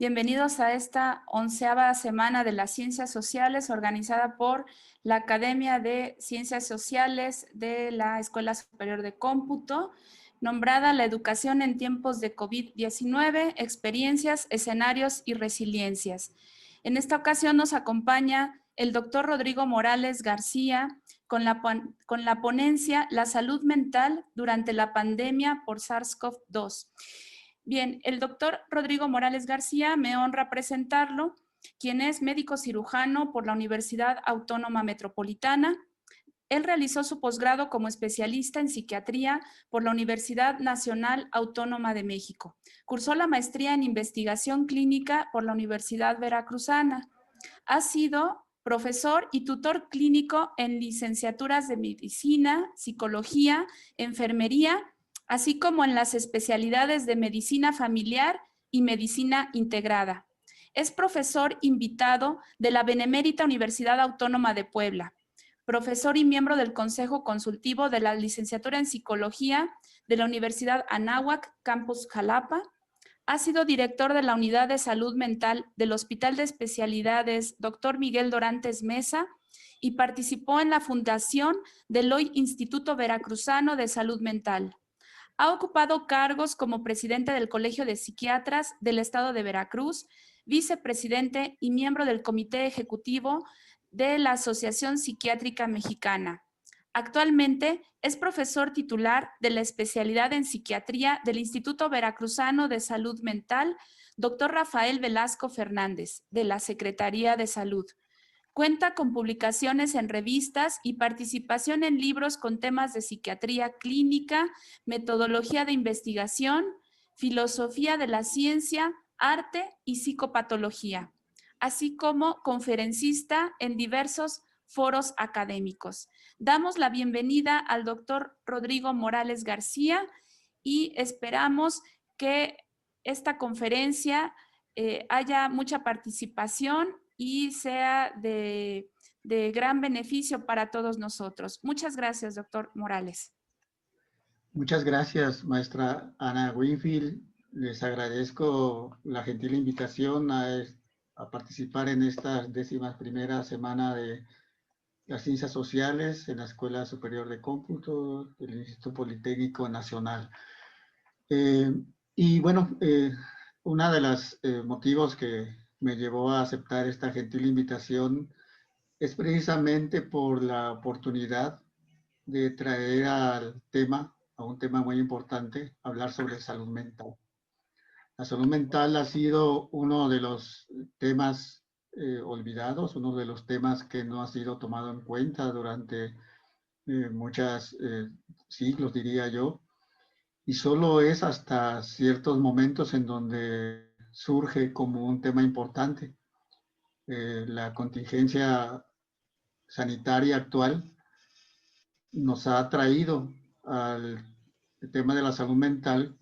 Bienvenidos a esta 11ª semana de las Ciencias Sociales organizada por la Academia de Ciencias Sociales de la Escuela Superior de Cómputo, nombrada La Educación en Tiempos de COVID-19, Experiencias, Escenarios y Resiliencias. En esta ocasión nos acompaña el doctor Rodrigo Morales García con la ponencia La salud mental durante la pandemia por SARS-CoV-2. Bien, el doctor Rodrigo Morales García, me honra presentarlo, quien es médico cirujano por la Universidad Autónoma Metropolitana. Él realizó su posgrado como especialista en psiquiatría por la Universidad Nacional Autónoma de México. Cursó la maestría en investigación clínica por la Universidad Veracruzana. Ha sido profesor y tutor clínico en licenciaturas de medicina, psicología, enfermería, así como en las especialidades de medicina familiar y medicina integrada. Es profesor invitado de la Benemérita Universidad Autónoma de Puebla, profesor y miembro del Consejo Consultivo de la Licenciatura en Psicología de la Universidad Anáhuac, Campus Jalapa. Ha sido director de la Unidad de Salud Mental del Hospital de Especialidades Dr. Miguel Dorantes Mesa y participó en la fundación del hoy Instituto Veracruzano de Salud Mental. Ha ocupado cargos como presidente del Colegio de Psiquiatras del Estado de Veracruz, vicepresidente y miembro del Comité Ejecutivo de la Asociación Psiquiátrica Mexicana. Actualmente es profesor titular de la especialidad en psiquiatría del Instituto Veracruzano de Salud Mental, Dr. Rafael Velasco Fernández, de la Secretaría de Salud. Cuenta con publicaciones en revistas y participación en libros con temas de psiquiatría clínica, metodología de investigación, filosofía de la ciencia, arte y psicopatología, así como conferencista en diversos foros académicos. Damos la bienvenida al doctor Rodrigo Morales García y esperamos que esta conferencia haya mucha participación y sea de gran beneficio para todos nosotros. Muchas gracias, doctor Morales. Muchas gracias, maestra Ana Winfield. Les agradezco la gentil invitación a participar en esta 11ª semana de las Ciencias Sociales en la Escuela Superior de Cómputo del Instituto Politécnico Nacional. Y bueno, uno de los motivos que me llevó a aceptar esta gentil invitación es precisamente por la oportunidad de traer a un tema muy importante, hablar sobre salud mental. La salud mental ha sido uno de los temas olvidados, uno de los temas que no ha sido tomado en cuenta durante muchos siglos, diría yo, y solo es hasta ciertos momentos en donde surge como un tema importante. La contingencia sanitaria actual nos ha traído al tema de la salud mental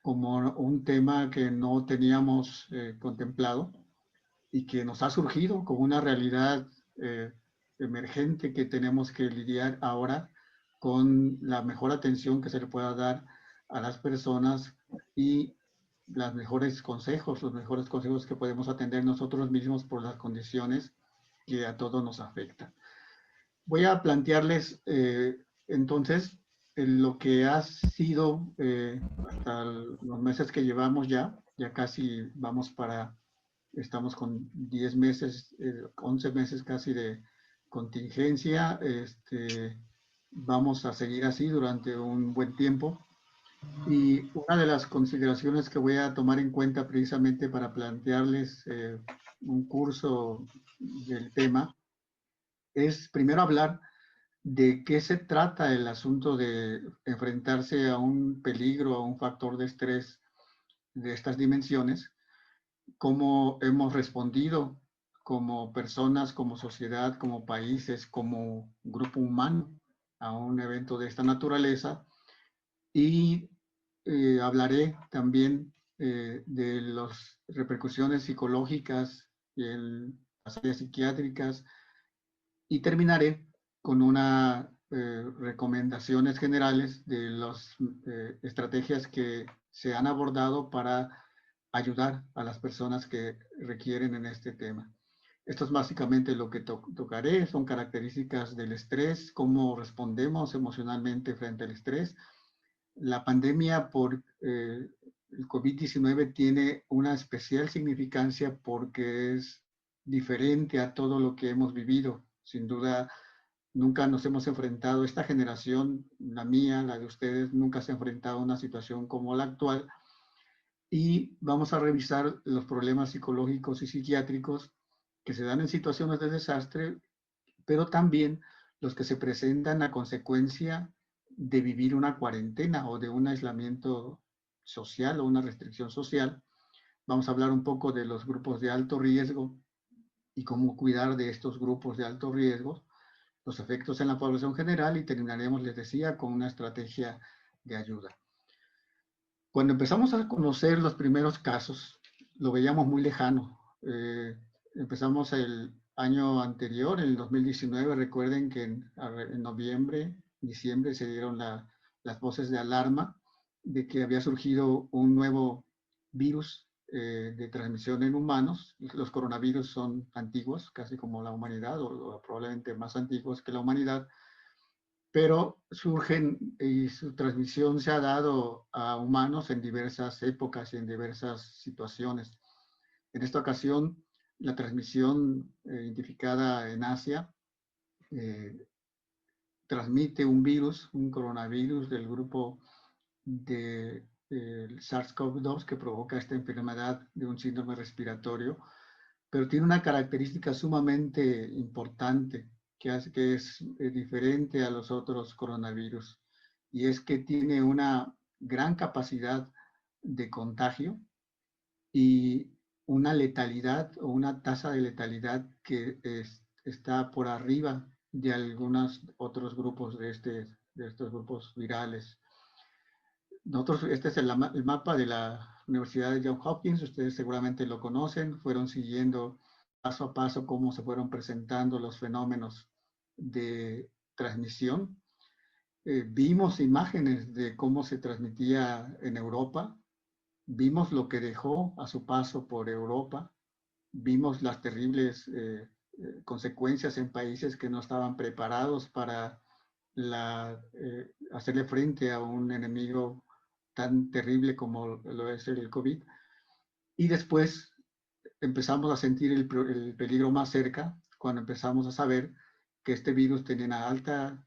como un tema que no teníamos contemplado y que nos ha surgido como una realidad emergente que tenemos que lidiar ahora con la mejor atención que se le pueda dar a las personas y los mejores consejos que podemos atender nosotros mismos por las condiciones que a todos nos afectan. Voy a plantearles entonces lo que ha sido hasta los meses que llevamos ya casi estamos con 10 meses, 11 meses casi de contingencia. Vamos a seguir así durante un buen tiempo. Y una de las consideraciones que voy a tomar en cuenta precisamente para plantearles un curso del tema es primero hablar de qué se trata el asunto de enfrentarse a un peligro, a un factor de estrés de estas dimensiones, cómo hemos respondido como personas, como sociedad, como países, como grupo humano a un evento de esta naturaleza. Y hablaré también de las repercusiones psicológicas en las áreas psiquiátricas y terminaré con unas recomendaciones generales de las estrategias que se han abordado para ayudar a las personas que requieren en este tema. Esto es básicamente lo que tocaré, son características del estrés, cómo respondemos emocionalmente frente al estrés. La pandemia por el COVID-19 tiene una especial significancia porque es diferente a todo lo que hemos vivido. Sin duda, nunca nos hemos enfrentado, esta generación, la mía, la de ustedes, nunca se ha enfrentado a una situación como la actual. Y vamos a revisar los problemas psicológicos y psiquiátricos que se dan en situaciones de desastre, pero también los que se presentan a consecuencia de vivir una cuarentena o de un aislamiento social o una restricción social. Vamos a hablar un poco de los grupos de alto riesgo y cómo cuidar de estos grupos de alto riesgo, los efectos en la población general y terminaremos, les decía, con una estrategia de ayuda. Cuando empezamos a conocer los primeros casos, lo veíamos muy lejano. Empezamos el año anterior, en el 2019, recuerden que en noviembre, diciembre se dieron las voces de alarma de que había surgido un nuevo virus de transmisión en humanos. Los coronavirus son antiguos, casi como la humanidad, o probablemente más antiguos que la humanidad, pero surgen y su transmisión se ha dado a humanos en diversas épocas y en diversas situaciones. En esta ocasión, la transmisión identificada en Asia transmite un virus, un coronavirus del grupo de SARS-CoV-2 que provoca esta enfermedad de un síndrome respiratorio, pero tiene una característica sumamente importante que hace que es diferente a los otros coronavirus, y es que tiene una gran capacidad de contagio y una letalidad o una tasa de letalidad que está por arriba de algunos otros grupos de estos grupos virales. Nosotros, este es el mapa de la Universidad de Johns Hopkins, ustedes seguramente lo conocen, fueron siguiendo paso a paso cómo se fueron presentando los fenómenos de transmisión. Vimos imágenes de cómo se transmitía en Europa, vimos lo que dejó a su paso por Europa, vimos las terribles consecuencias en países que no estaban preparados para hacerle frente a un enemigo tan terrible como lo es el COVID. Y después empezamos a sentir el peligro más cerca cuando empezamos a saber que este virus tenía una alta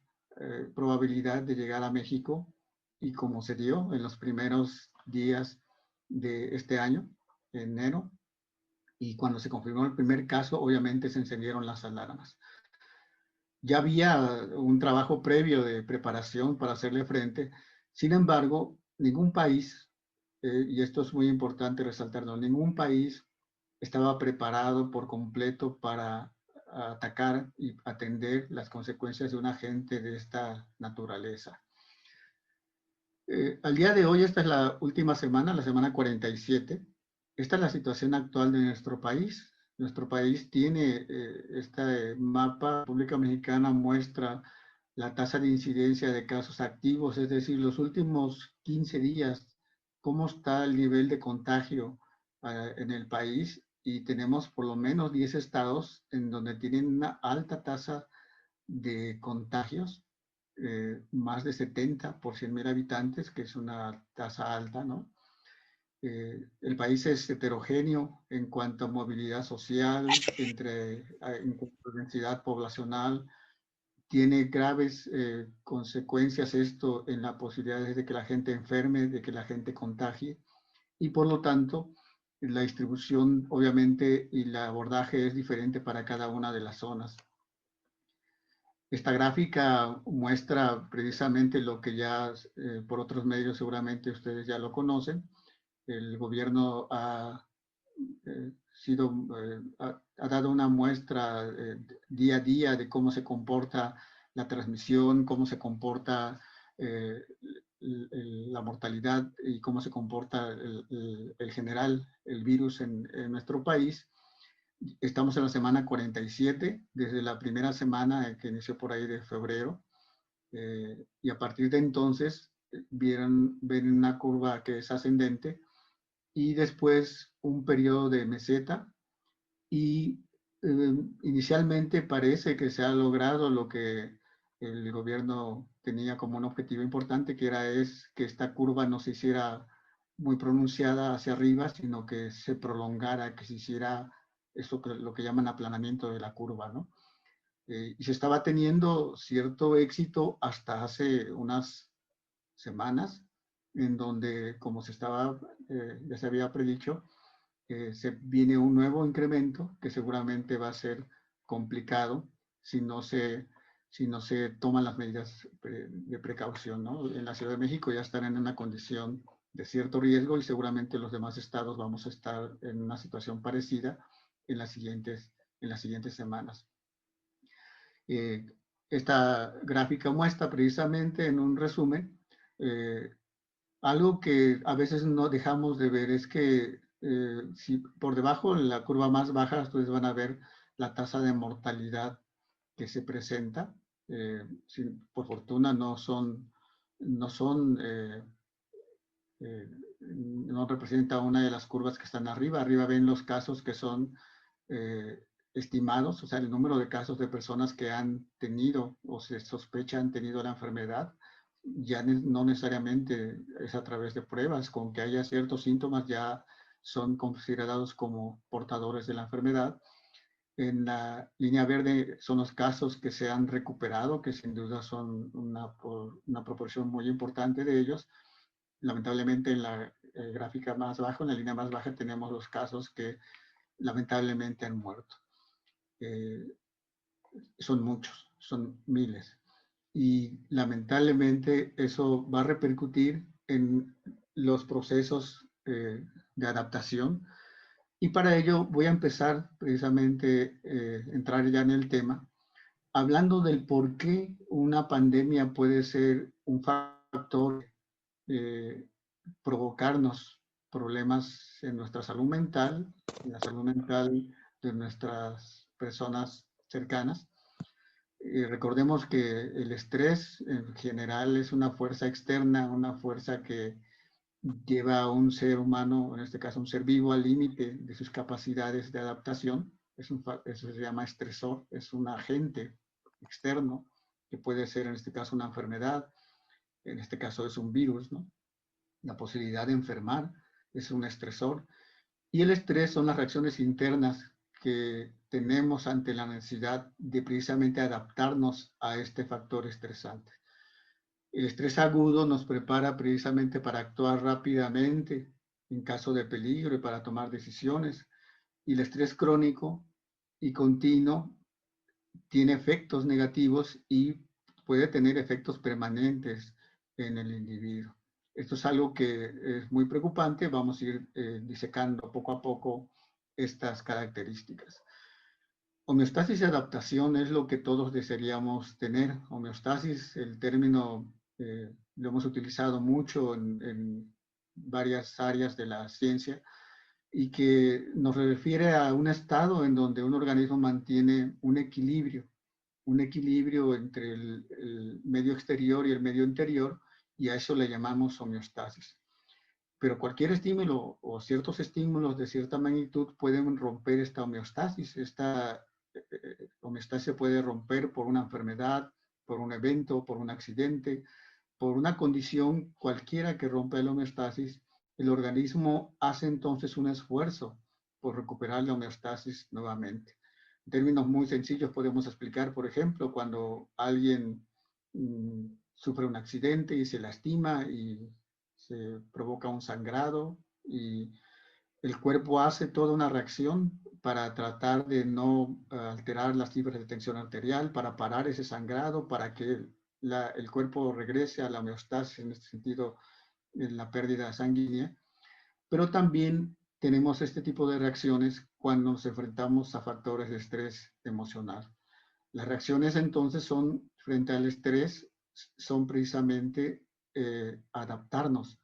probabilidad de llegar a México, y como se dio en los primeros días de este año, en enero, y cuando se confirmó el primer caso, obviamente se encendieron las alarmas. Ya había un trabajo previo de preparación para hacerle frente. Sin embargo, ningún país, y esto es muy importante resaltarlo, ningún país estaba preparado por completo para atacar y atender las consecuencias de un agente de esta naturaleza. Al día de hoy, esta es la última semana, la semana 47. Esta es la situación actual de nuestro país. Nuestro país tiene este mapa. La República Mexicana muestra la tasa de incidencia de casos activos, es decir, los últimos 15 días, cómo está el nivel de contagio en el país, y tenemos por lo menos 10 estados en donde tienen una alta tasa de contagios, más de 70 por 100,000 habitantes, que es una tasa alta, ¿no? El país es heterogéneo en cuanto a movilidad social, en cuanto a densidad poblacional. Tiene graves consecuencias esto en la posibilidad de que la gente enferme, de que la gente contagie, y por lo tanto la distribución obviamente y el abordaje es diferente para cada una de las zonas. Esta gráfica muestra precisamente lo que ya por otros medios seguramente ustedes ya lo conocen. El gobierno ha dado una muestra día a día de cómo se comporta la transmisión, cómo se comporta la mortalidad y cómo se comporta el general, el virus en nuestro país. Estamos en la semana 47, desde la primera semana que inició por ahí de febrero, y a partir de entonces ven una curva que es ascendente, y después un periodo de meseta, y inicialmente parece que se ha logrado lo que el gobierno tenía como un objetivo importante, que era que esta curva no se hiciera muy pronunciada hacia arriba, sino que se prolongara, que se hiciera eso que lo que llaman aplanamiento de la curva, ¿no? Y se estaba teniendo cierto éxito hasta hace unas semanas, en donde, como ya se había predicho, se viene un nuevo incremento que seguramente va a ser complicado si no se, si no se toman las medidas de precaución, ¿no? En la Ciudad de México ya están en una condición de cierto riesgo y seguramente los demás estados vamos a estar en una situación parecida en las siguientes semanas. Eh, Esta gráfica muestra precisamente en un resumen algo que a veces no dejamos de ver, es que si por debajo, en la curva más baja, ustedes van a ver la tasa de mortalidad que se presenta. Si, por fortuna no son, no representa una de las curvas que están arriba. Arriba ven los casos que son eh, estimados, o sea, el número de casos de personas que han tenido o se sospecha han tenido la enfermedad. Ya no necesariamente es a través de pruebas, con que haya ciertos síntomas ya son considerados como portadores de la enfermedad. En la línea verde son los casos que se han recuperado, que sin duda son una proporción muy importante de ellos. Lamentablemente en la gráfica más baja, en la línea más baja, tenemos los casos que lamentablemente han muerto. Son muchos, son miles. Y lamentablemente eso va a repercutir en los procesos de adaptación. Y para ello voy a empezar precisamente, entrar ya en el tema, hablando del por qué una pandemia puede ser un factor, provocarnos problemas en nuestra salud mental, en la salud mental de nuestras personas cercanas. Recordemos que el estrés en general es una fuerza externa, una fuerza que lleva a un ser humano, en este caso un ser vivo, al límite de sus capacidades de adaptación. Eso se llama estresor, es un agente externo que puede ser en este caso una enfermedad, en este caso es un virus, ¿no? La posibilidad de enfermar es un estresor. Y el estrés son las reacciones internas que tenemos ante la necesidad de precisamente adaptarnos a este factor estresante. El estrés agudo nos prepara precisamente para actuar rápidamente en caso de peligro y para tomar decisiones. Y el estrés crónico y continuo tiene efectos negativos y puede tener efectos permanentes en el individuo. Esto es algo que es muy preocupante. Vamos a ir disecando poco a poco estas características. Homeostasis y adaptación es lo que todos desearíamos tener. Homeostasis, el término lo hemos utilizado mucho en varias áreas de la ciencia y que nos refiere a un estado en donde un organismo mantiene un equilibrio entre el medio exterior y el medio interior, y a eso le llamamos homeostasis. Pero cualquier estímulo o ciertos estímulos de cierta magnitud pueden romper esta homeostasis. Esta homeostasis se puede romper por una enfermedad, por un evento, por un accidente, por una condición cualquiera que rompa la homeostasis. El organismo hace entonces un esfuerzo por recuperar la homeostasis nuevamente. En términos muy sencillos podemos explicar, por ejemplo, cuando alguien sufre un accidente y se lastima y se provoca un sangrado, y el cuerpo hace toda una reacción para tratar de no alterar las cifras de tensión arterial, para parar ese sangrado, para que el cuerpo regrese a la homeostasis, en este sentido, en la pérdida sanguínea. Pero también tenemos este tipo de reacciones cuando nos enfrentamos a factores de estrés emocional. Las reacciones entonces son, frente al estrés, son precisamente adaptarnos.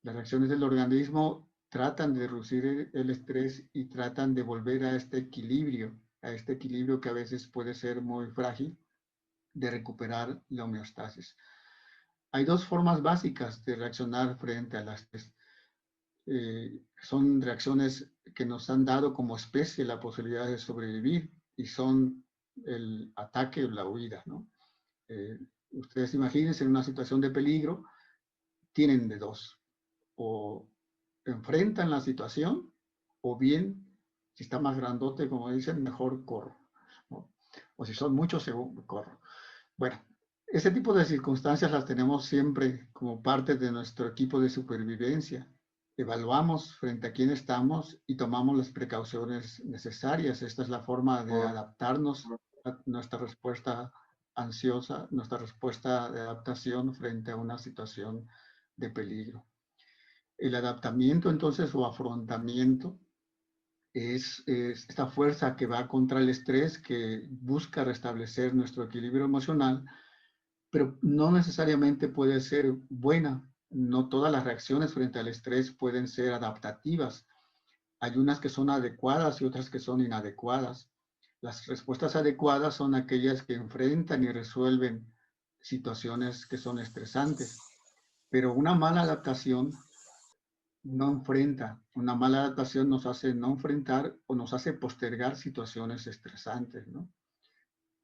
Las reacciones del organismo tratan de reducir el estrés y tratan de volver a este equilibrio que a veces puede ser muy frágil, de recuperar la homeostasis. Hay dos formas básicas de reaccionar frente al estrés. son reacciones que nos han dado como especie la posibilidad de sobrevivir y son el ataque o la huida, ¿no? Ustedes imagínense en una situación de peligro, tienen de dos, o enfrentan la situación o bien, si está más grandote, como dicen, mejor corro, ¿no? O si son muchos, corro. Bueno, ese tipo de circunstancias las tenemos siempre como parte de nuestro equipo de supervivencia. Evaluamos frente a quién estamos y tomamos las precauciones necesarias. Esta es la forma de adaptarnos a nuestra respuesta ansiosa, nuestra respuesta de adaptación frente a una situación de peligro. El adaptamiento, entonces, o afrontamiento, es esta fuerza que va contra el estrés, que busca restablecer nuestro equilibrio emocional, pero no necesariamente puede ser buena. No todas las reacciones frente al estrés pueden ser adaptativas. Hay unas que son adecuadas y otras que son inadecuadas. Las respuestas adecuadas son aquellas que enfrentan y resuelven situaciones que son estresantes, pero una mala adaptación no enfrenta. Una mala adaptación nos hace no enfrentar o nos hace postergar situaciones estresantes, ¿no?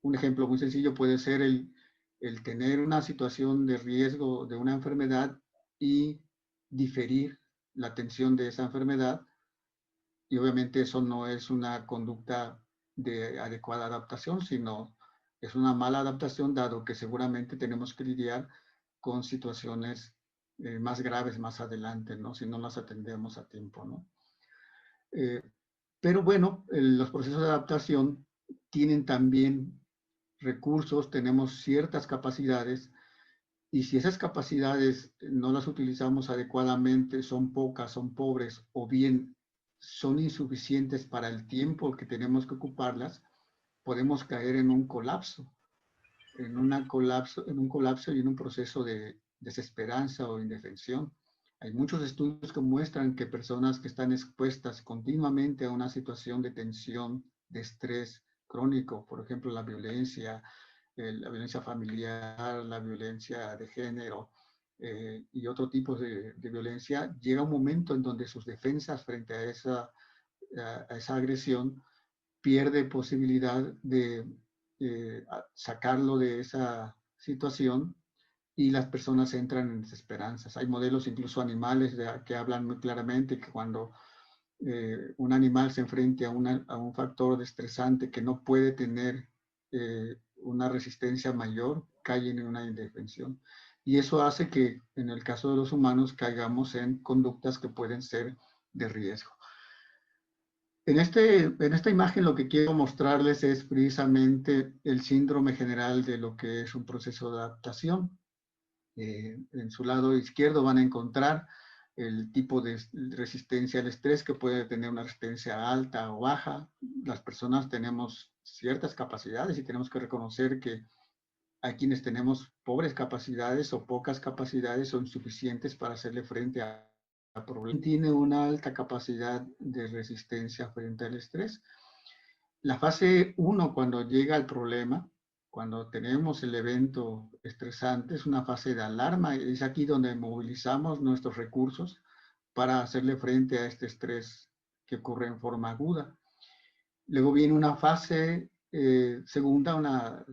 Un ejemplo muy sencillo puede ser el tener una situación de riesgo de una enfermedad y diferir la atención de esa enfermedad, y obviamente eso no es una conducta de adecuada adaptación, sino es una mala adaptación, dado que seguramente tenemos que lidiar con situaciones más graves más adelante, ¿no? Si no las atendemos a tiempo, ¿no? Pero bueno, los procesos de adaptación tienen también recursos, tenemos ciertas capacidades, y si esas capacidades no las utilizamos adecuadamente, son pocas, son pobres, o bien son insuficientes para el tiempo que tenemos que ocuparlas, podemos caer en un colapso, en un colapso y en un proceso de desesperanza o indefensión. Hay muchos estudios que muestran que personas que están expuestas continuamente a una situación de tensión, de estrés crónico, por ejemplo, la violencia familiar, la violencia de género y otro tipo de violencia, llega un momento en donde sus defensas frente a esa agresión pierde posibilidad de sacarlo de esa situación y las personas entran en desesperanzas. Hay modelos incluso animales que hablan muy claramente que cuando un animal se enfrenta a un factor estresante que no puede tener una resistencia mayor, cae en una indefensión. Y eso hace que en el caso de los humanos caigamos en conductas que pueden ser de riesgo. En esta imagen lo que quiero mostrarles es precisamente el síndrome general de lo que es un proceso de adaptación. En su lado izquierdo van a encontrar el tipo de resistencia al estrés, que puede tener una resistencia alta o baja. Las personas tenemos ciertas capacidades y tenemos que reconocer que hay quienes tenemos pobres capacidades o pocas capacidades o insuficientes para hacerle frente a problemas. Tiene una alta capacidad de resistencia frente al estrés. La fase 1, cuando llega el problema, cuando tenemos el evento estresante, es una fase de alarma. Es aquí donde movilizamos nuestros recursos para hacerle frente a este estrés que ocurre en forma aguda. Luego viene una fase segunda,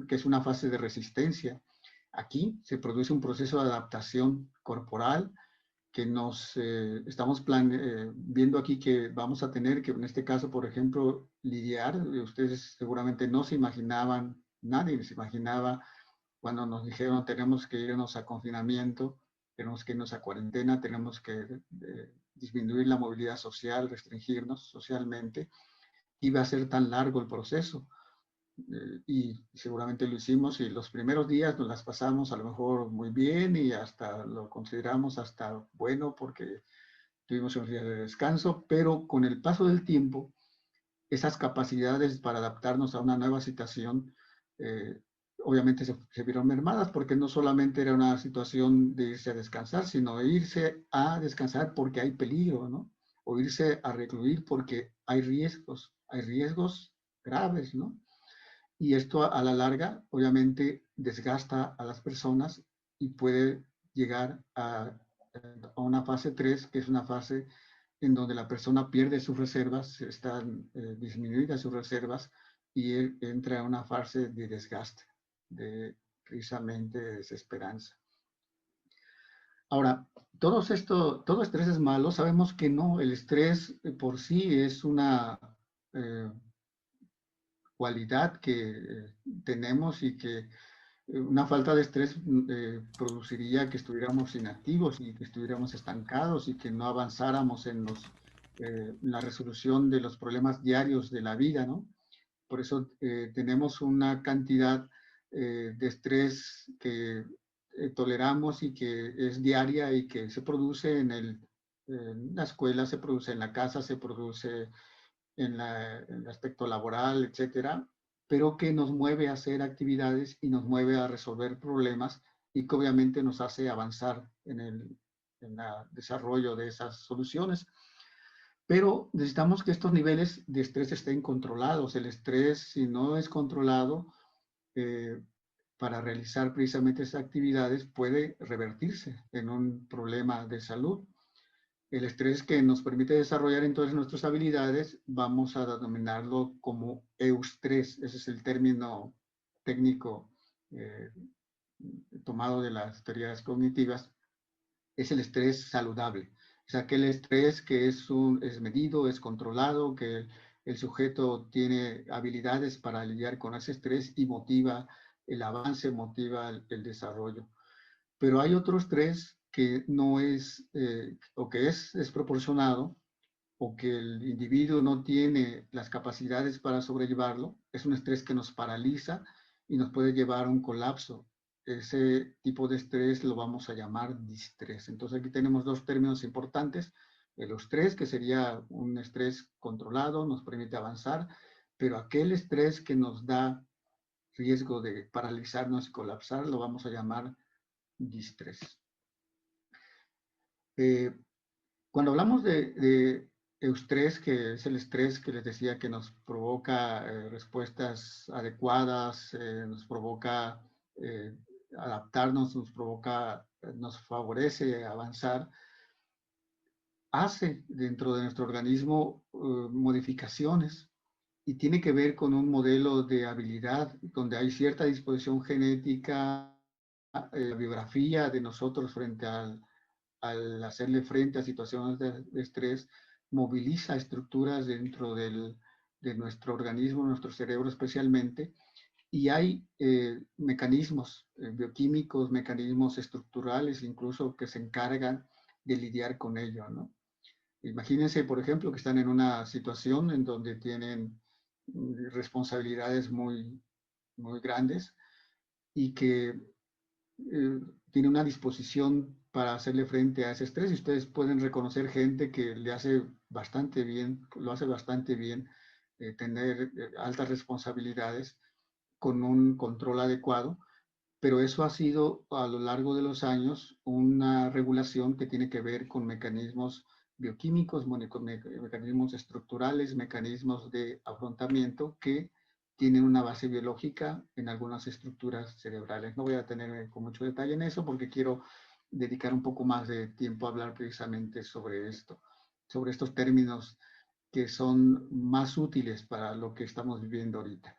que es una fase de resistencia. Aquí se produce un proceso de adaptación corporal que estamos viendo aquí que vamos a tener que, en este caso, por ejemplo, lidiar. Ustedes seguramente no se imaginaban, nadie se imaginaba cuando nos dijeron tenemos que irnos a confinamiento, tenemos que irnos a cuarentena, tenemos que disminuir la movilidad social, restringirnos socialmente. Iba a ser tan largo el proceso. Y seguramente lo hicimos y los primeros días nos las pasamos a lo mejor muy bien y hasta lo consideramos hasta bueno porque tuvimos un día de descanso, pero con el paso del tiempo, esas capacidades para adaptarnos a una nueva situación obviamente se vieron mermadas porque no solamente era una situación de irse a descansar, sino de irse a descansar porque hay peligro, ¿no? O irse a recluir porque hay riesgos graves, ¿no? Y esto a la larga, obviamente, desgasta a las personas y puede llegar a a una fase 3, que es una fase en donde la persona pierde sus reservas, están disminuidas sus reservas y él entra a una fase de desgaste, de precisamente desesperanza. Ahora, todo estrés es malo, sabemos que no, el estrés por sí es una cualidad que tenemos y que una falta de estrés produciría que estuviéramos inactivos y que estuviéramos estancados y que no avanzáramos en la resolución de los problemas diarios de la vida, ¿no? Por eso tenemos una cantidad de estrés que toleramos y que es diaria y que se produce en la escuela, se produce en la casa, se produce en el aspecto laboral, etcétera, pero que nos mueve a hacer actividades y nos mueve a resolver problemas y que obviamente nos hace avanzar en el desarrollo de esas soluciones. Pero necesitamos que estos niveles de estrés estén controlados. El estrés, si no es controlado, eh, para realizar precisamente esas actividades puede revertirse en un problema de salud. El estrés que nos permite desarrollar entonces nuestras habilidades, vamos a denominarlo como eustrés. Ese es el término técnico eh, tomado de las teorías cognitivas. Es el estrés saludable. Es aquel estrés que es medido, es controlado, que el sujeto tiene habilidades para lidiar con ese estrés y motiva el avance, motiva el desarrollo. Pero hay otro estrés que no es, o que es desproporcionado, o que el individuo no tiene las capacidades para sobrellevarlo. Es un estrés que nos paraliza y nos puede llevar a un colapso. Ese tipo de estrés lo vamos a llamar distrés. Entonces aquí tenemos dos términos importantes. El estrés, que sería un estrés controlado, nos permite avanzar, pero aquel estrés que nos da riesgo de paralizarnos y colapsar, lo vamos a llamar distrés. Eh, Cuando hablamos de eustrés, que es el estrés que les decía que nos provoca respuestas adecuadas, nos provoca eh, adaptarnos, nos favorece avanzar, hace dentro de nuestro organismo modificaciones y tiene que ver con un modelo de habilidad donde hay cierta disposición genética, biografía de nosotros frente al hacerle frente a situaciones de estrés, moviliza estructuras dentro de nuestro organismo, nuestro cerebro especialmente, y hay mecanismos bioquímicos, mecanismos estructurales incluso que se encargan de lidiar con ello, ¿no? Imagínense, por ejemplo, que están en una situación en donde tienen responsabilidades muy grandes y que tiene una disposición para hacerle frente a ese estrés y ustedes pueden reconocer gente que le hace bastante bien, lo hace bastante bien, tener altas responsabilidades con un control adecuado, pero eso ha sido a lo largo de los años una regulación que tiene que ver con mecanismos bioquímicos, con mecanismos estructurales, mecanismos de afrontamiento que tienen una base biológica en algunas estructuras cerebrales. No voy a tener con mucho detalle en eso porque quiero dedicar un poco más de tiempo a hablar precisamente sobre esto, sobre estos términos que son más útiles para lo que estamos viviendo ahorita.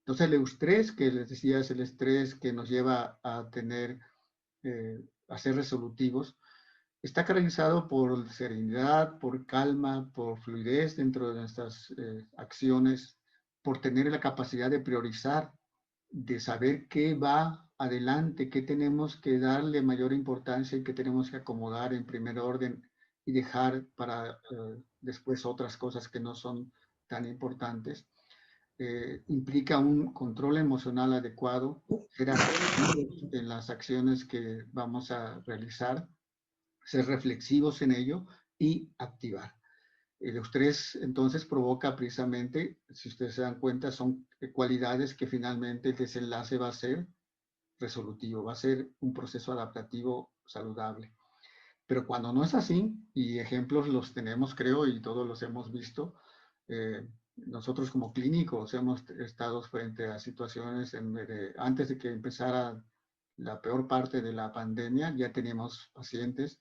Entonces, el eustrés, que les decía, es el estrés que nos lleva a tener, a ser resolutivos, está caracterizado por serenidad, por calma, por fluidez dentro de nuestras acciones, por tener la capacidad de priorizar, de saber qué va adelante, qué tenemos que darle mayor importancia y qué tenemos que acomodar en primer orden y dejar para después otras cosas que no son tan importantes. Implica un control emocional adecuado, ser asertivos en las acciones que vamos a realizar, ser reflexivos en ello y activar. El estrés entonces provoca precisamente, si ustedes se dan cuenta, son cualidades que finalmente el desenlace va a ser resolutivo, va a ser un proceso adaptativo saludable. Pero cuando no es así, y ejemplos los tenemos, creo, y todos los hemos visto, nosotros como clínicos hemos estado frente a situaciones antes de que empezara la peor parte de la pandemia, ya teníamos pacientes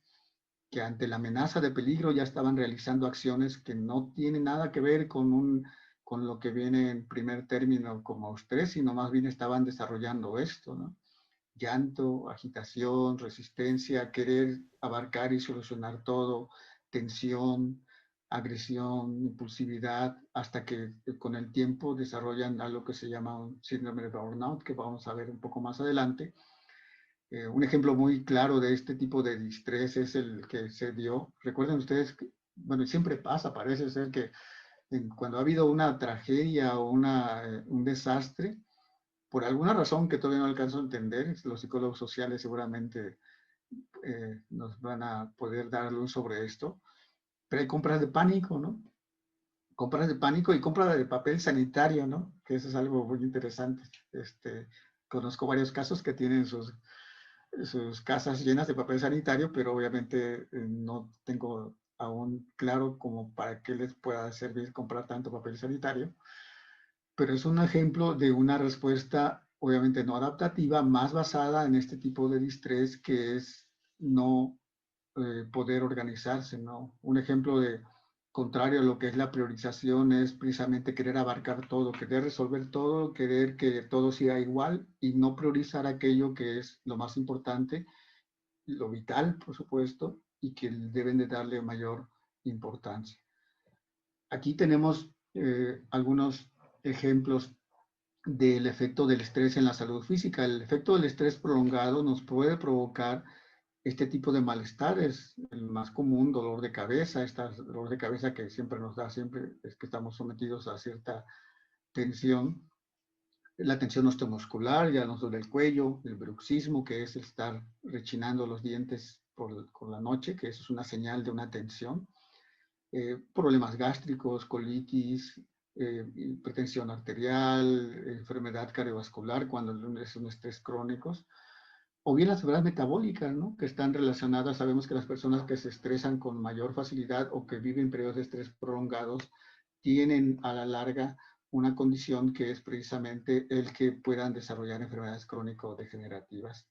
que ante la amenaza de peligro ya estaban realizando acciones que no tienen nada que ver con lo que viene en primer término como estrés, sino más bien estaban desarrollando esto, ¿no? Llanto, agitación, resistencia, querer abarcar y solucionar todo, tensión, agresión, impulsividad, hasta que con el tiempo desarrollan algo que se llama un síndrome de burnout, que vamos a ver un poco más adelante. Un ejemplo muy claro de este tipo de distrés es el que se dio. Recuerden ustedes que, bueno, siempre pasa, parece ser que cuando ha habido una tragedia o un desastre, por alguna razón que todavía no alcanzo a entender, los psicólogos sociales seguramente nos van a poder dar luz sobre esto, pero hay compras de pánico, ¿no? Compras de pánico y compras de papel sanitario, ¿no? Que eso es algo muy interesante. Conozco varios casos que tienen sus casas llenas de papel sanitario, pero obviamente no tengo aún claro como para qué les pueda servir comprar tanto papel sanitario, pero es un ejemplo de una respuesta obviamente no adaptativa, más basada en este tipo de distrés que es no poder organizarse, ¿no? Un ejemplo de contrario a lo que es la priorización es precisamente querer abarcar todo, querer resolver todo, querer que todo sea igual y no priorizar aquello que es lo más importante, lo vital, por supuesto, y que deben de darle mayor importancia. Aquí tenemos algunos ejemplos del efecto del estrés en la salud física. El efecto del estrés prolongado nos puede provocar este tipo de malestares, el más común, dolor de cabeza, este dolor de cabeza que siempre nos da, siempre es que estamos sometidos a cierta tensión, la tensión osteomuscular, ya nos duele el cuello, el bruxismo, que es estar rechinando los dientes por la noche, que eso es una señal de una tensión, problemas gástricos, colitis, hipertensión arterial, enfermedad cardiovascular cuando es un estrés crónicos, o bien las enfermedades metabólicas, ¿no? Que están relacionadas, sabemos que las personas que se estresan con mayor facilidad o que viven periodos de estrés prolongados tienen a la larga una condición que es precisamente el que puedan desarrollar enfermedades crónico-degenerativas.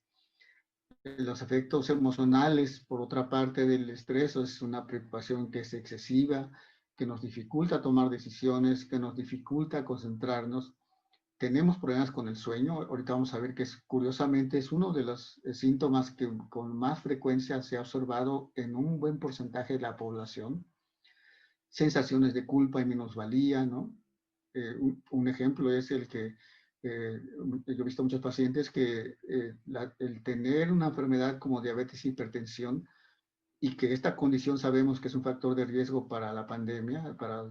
Los efectos emocionales, por otra parte, del estrés es una preocupación que es excesiva, que nos dificulta tomar decisiones, que nos dificulta concentrarnos. Tenemos problemas con el sueño. Ahorita vamos a ver que curiosamente es uno de los síntomas que con más frecuencia se ha observado en un buen porcentaje de la población. Sensaciones de culpa y minusvalía, ¿no? Un ejemplo es el que yo he visto muchos pacientes que el tener una enfermedad como diabetes e hipertensión y que esta condición sabemos que es un factor de riesgo para la pandemia, para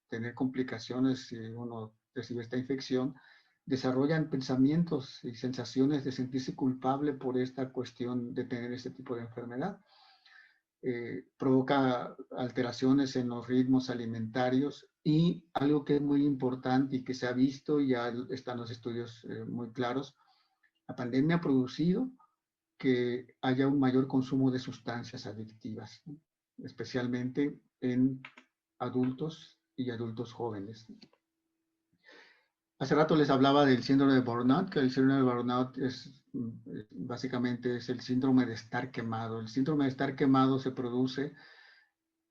tener complicaciones si uno recibe esta infección, desarrollan pensamientos y sensaciones de sentirse culpable por esta cuestión de tener este tipo de enfermedad. Provoca alteraciones en los ritmos alimentarios y algo que es muy importante y que se ha visto, y ya están los estudios muy claros, la pandemia ha producido que haya un mayor consumo de sustancias adictivas, ¿no? Especialmente en adultos y adultos jóvenes. Hace rato les hablaba del síndrome de burnout, que el síndrome de burnout básicamente es el síndrome de estar quemado. El síndrome de estar quemado se produce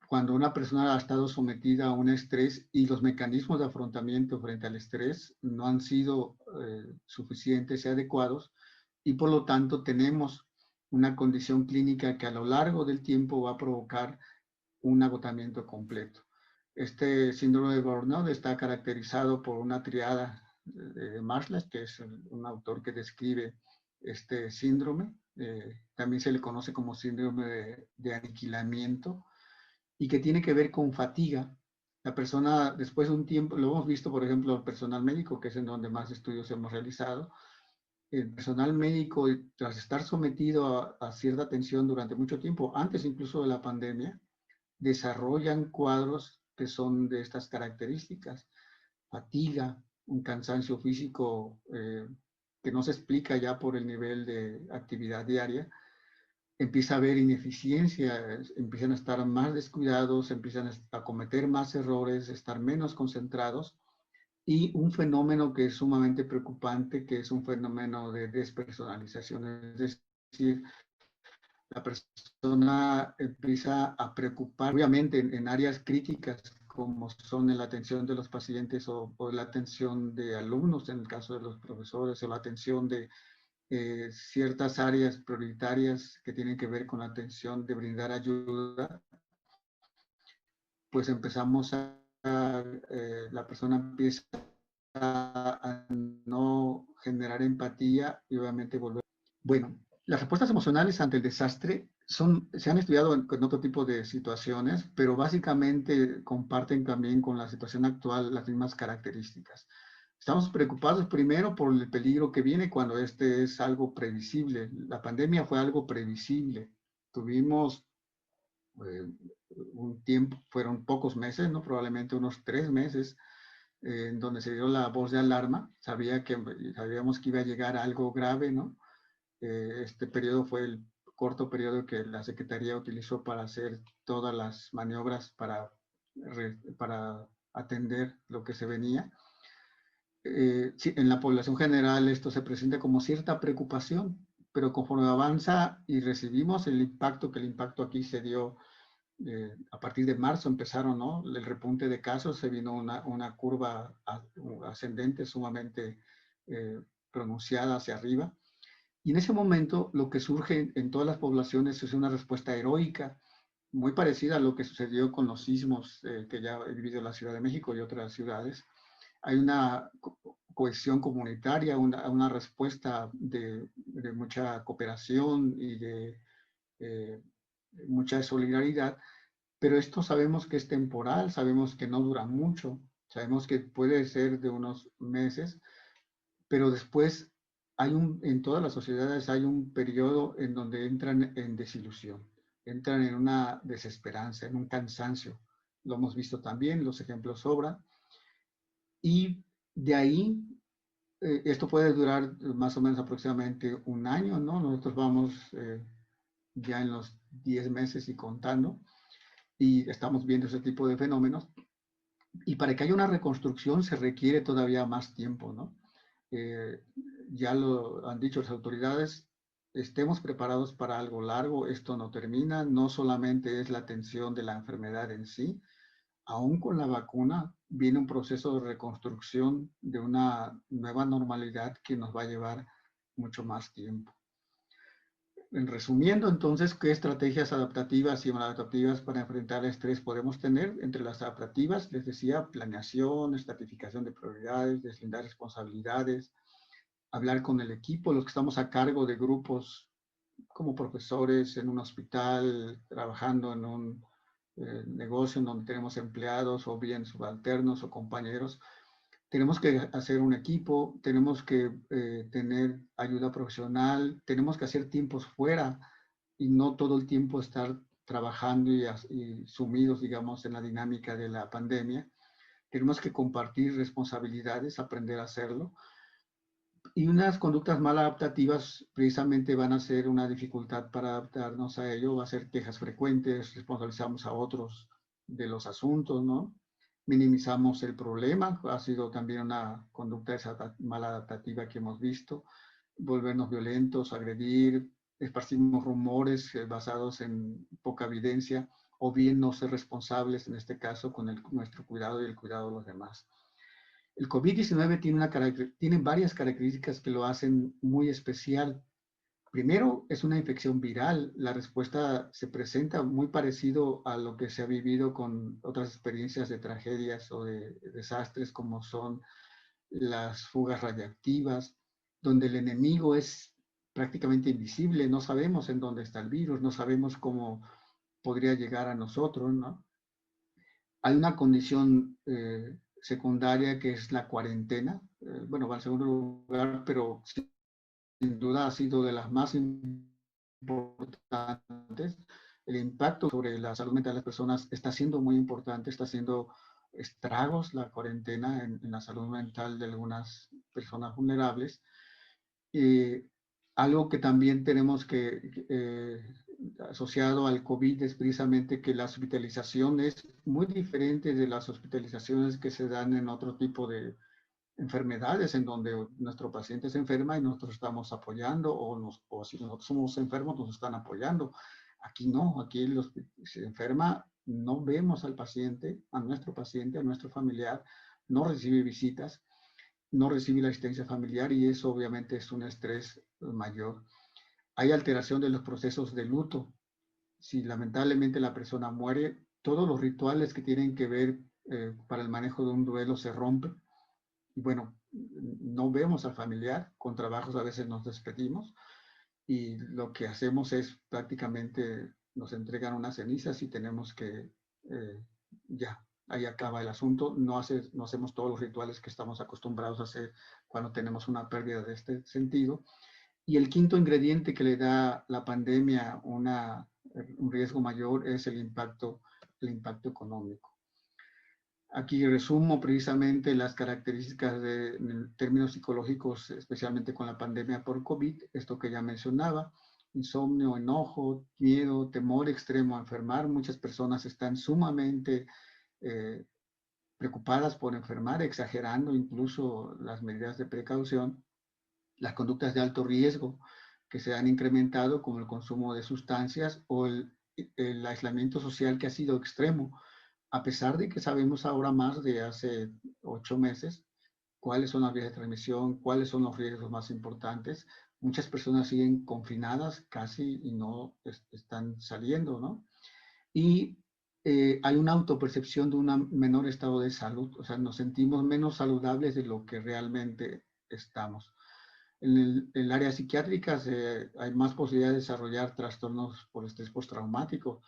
cuando una persona ha estado sometida a un estrés y los mecanismos de afrontamiento frente al estrés no han sido suficientes y adecuados, y por lo tanto tenemos una condición clínica que a lo largo del tiempo va a provocar un agotamiento completo. Este síndrome de burnout está caracterizado por una triada de Maslach, que es un autor que describe este síndrome. También se le conoce como síndrome de aniquilamiento, y que tiene que ver con fatiga. La persona, después de un tiempo, lo hemos visto, por ejemplo, el personal médico, que es en donde más estudios hemos realizado. El personal médico, tras estar sometido a cierta tensión durante mucho tiempo, antes incluso de la pandemia, desarrollan cuadros que son de estas características. Fatiga, un cansancio físico que no se explica ya por el nivel de actividad diaria, empieza a haber ineficiencia, empiezan a estar más descuidados, empiezan a cometer más errores, estar menos concentrados, y un fenómeno que es sumamente preocupante, que es un fenómeno de despersonalización, es decir, la persona empieza a preocupar, obviamente en áreas críticas como son en la atención de los pacientes o la atención de alumnos, en el caso de los profesores, o la atención de ciertas áreas prioritarias que tienen que ver con la atención de brindar ayuda, pues empezamos la persona empieza a no generar empatía y obviamente volver. Bueno, las respuestas emocionales ante el desastre se han estudiado en otro tipo de situaciones, pero básicamente comparten también con la situación actual las mismas características. Estamos preocupados primero por el peligro que viene cuando este es algo previsible. La pandemia fue algo previsible. Tuvimos un tiempo, fueron pocos meses, ¿no? Probablemente unos 3 meses, en donde se dio la voz de alarma. Sabíamos que iba a llegar algo grave, ¿no? Este periodo fue el corto periodo que la Secretaría utilizó para hacer todas las maniobras para atender lo que se venía. Sí, en la población general esto se presenta como cierta preocupación, pero conforme avanza y recibimos el impacto, que el impacto aquí se dio a partir de marzo empezaron, ¿no? El repunte de casos, se vino una curva ascendente sumamente pronunciada hacia arriba. Y en ese momento lo que surge en todas las poblaciones es una respuesta heroica, muy parecida a lo que sucedió con los sismos que ya he vivido en la Ciudad de México y otras ciudades. Hay una cohesión comunitaria, una respuesta de mucha cooperación y de mucha solidaridad, pero esto sabemos que es temporal, sabemos que no dura mucho, sabemos que puede ser de unos meses, pero después en todas las sociedades hay un periodo en donde entran en desilusión, entran en una desesperanza, en un cansancio. Lo hemos visto también, los ejemplos sobran. Y de ahí, esto puede durar más o menos aproximadamente un año, ¿no? Nosotros vamos ya en los 10 meses y contando, y estamos viendo ese tipo de fenómenos. Y para que haya una reconstrucción se requiere todavía más tiempo, ¿no? Eh, ya lo han dicho las autoridades, estemos preparados para algo largo, esto no termina, no solamente es la atención de la enfermedad en sí, aún con la vacuna viene un proceso de reconstrucción de una nueva normalidad que nos va a llevar mucho más tiempo. En resumiendo, entonces, ¿qué estrategias adaptativas y maladaptativas para enfrentar el estrés podemos tener? Entre las adaptativas, les decía, planeación, estratificación de prioridades, deslindar responsabilidades, hablar con el equipo, los que estamos a cargo de grupos como profesores en un hospital, trabajando en un negocio en donde tenemos empleados o bien subalternos o compañeros. Tenemos que hacer un equipo, tenemos que tener ayuda profesional, tenemos que hacer tiempos fuera y no todo el tiempo estar trabajando y sumidos, digamos, en la dinámica de la pandemia. Tenemos que compartir responsabilidades, aprender a hacerlo. Y unas conductas mal adaptativas precisamente van a ser una dificultad para adaptarnos a ello, va a ser quejas frecuentes, responsabilizamos a otros de los asuntos, ¿no? Minimizamos el problema, ha sido también una conducta mal adaptativa que hemos visto, volvernos violentos, agredir, esparcimos rumores basados en poca evidencia, o bien no ser responsables, en este caso, con nuestro cuidado y el cuidado de los demás. El COVID-19 tiene varias características que lo hacen muy especial. Primero, es una infección viral. La respuesta se presenta muy parecido a lo que se ha vivido con otras experiencias de tragedias o de desastres, como son las fugas radiactivas, donde el enemigo es prácticamente invisible. No sabemos en dónde está el virus, no sabemos cómo podría llegar a nosotros, ¿no? Hay una condición secundaria que es la cuarentena. Bueno, va en segundo lugar, pero sin duda ha sido de las más importantes. El impacto sobre la salud mental de las personas está siendo muy importante, está haciendo estragos la cuarentena en la salud mental de algunas personas vulnerables. Algo que también tenemos que, asociado al COVID, es precisamente que la hospitalización es muy diferente de las hospitalizaciones que se dan en otro tipo de enfermedades en donde nuestro paciente se enferma y nosotros estamos apoyando, o si nosotros somos enfermos nos están apoyando. Aquí no, aquí se enferma, no vemos al paciente, a nuestro familiar, no recibe visitas, no recibe la asistencia familiar y eso obviamente es un estrés mayor. Hay alteración de los procesos de luto. Si lamentablemente la persona muere, todos los rituales que tienen que ver para el manejo de un duelo se rompen. Y bueno, no vemos al familiar, con trabajos a veces nos despedimos y lo que hacemos es prácticamente nos entregan unas cenizas y tenemos que, ya, ahí acaba el asunto. No hacemos todos los rituales que estamos acostumbrados a hacer cuando tenemos una pérdida de este sentido. Y el quinto ingrediente que le da la pandemia un riesgo mayor es el impacto económico. Aquí resumo precisamente las características en términos psicológicos, especialmente con la pandemia por COVID, esto que ya mencionaba, insomnio, enojo, miedo, temor extremo a enfermar. Muchas personas están sumamente preocupadas por enfermar, exagerando incluso las medidas de precaución. Las conductas de alto riesgo que se han incrementado, como el consumo de sustancias o el aislamiento social que ha sido extremo, a pesar de que sabemos ahora más de hace 8 meses cuáles son las vías de transmisión, cuáles son los riesgos más importantes. Muchas personas siguen confinadas casi y no están saliendo, ¿no? Y hay una autopercepción de un menor estado de salud, o sea, nos sentimos menos saludables de lo que realmente estamos. En el área psiquiátrica hay más posibilidad de desarrollar trastornos por estrés postraumático.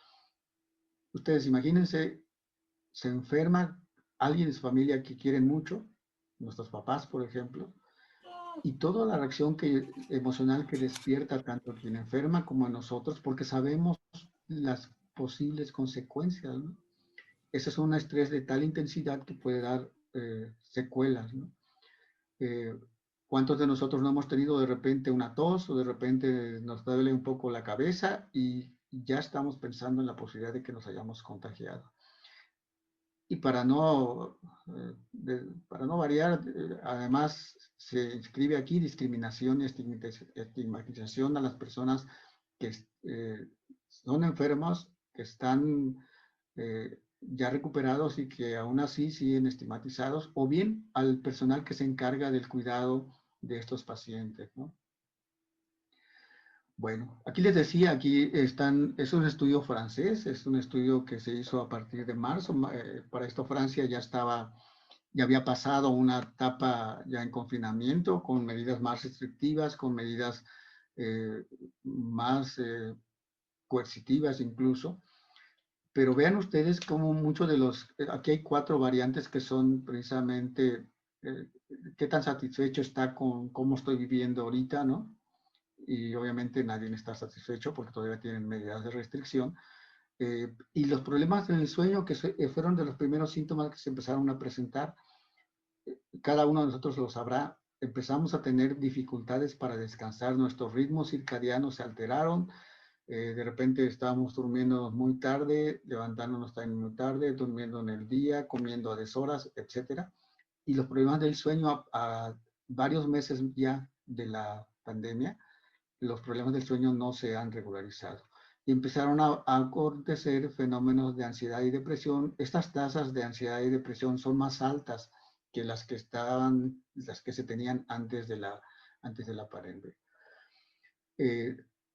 Ustedes imagínense, se enferma alguien de su familia que quieren mucho, nuestros papás, por ejemplo, y toda la reacción emocional que despierta tanto a quien enferma como a nosotros, porque sabemos las posibles consecuencias, ¿no? Ese es un estrés de tal intensidad que puede dar secuelas, ¿no? ¿Cuántos de nosotros no hemos tenido de repente una tos o de repente nos duele un poco la cabeza y ya estamos pensando en la posibilidad de que nos hayamos contagiado? Y para no variar, además se inscribe aquí discriminación y estigmatización a las personas que son enfermas, que están ya recuperados y que aún así siguen estigmatizados, o bien al personal que se encarga del cuidado de estos pacientes, ¿no? Bueno, aquí les decía, es un estudio francés, es un estudio que se hizo a partir de marzo. Para esto Francia ya había pasado una etapa ya en confinamiento, con medidas más restrictivas, con medidas más coercitivas incluso. Pero vean ustedes cómo muchos aquí hay 4 variantes que son precisamente qué tan satisfecho está con cómo estoy viviendo ahorita, ¿no? Y obviamente nadie está satisfecho porque todavía tienen medidas de restricción. Y los problemas del sueño, que fueron de los primeros síntomas que se empezaron a presentar, cada uno de nosotros lo sabrá, empezamos a tener dificultades para descansar, nuestros ritmos circadianos se alteraron, de repente estábamos durmiendo muy tarde, levantándonos también muy tarde, durmiendo en el día, comiendo a deshoras, etc. Y los problemas del sueño a varios meses ya de la pandemia, los problemas del sueño no se han regularizado. Y empezaron a acontecer fenómenos de ansiedad y depresión. Estas tasas de ansiedad y depresión son más altas que las que se tenían antes de la pandemia.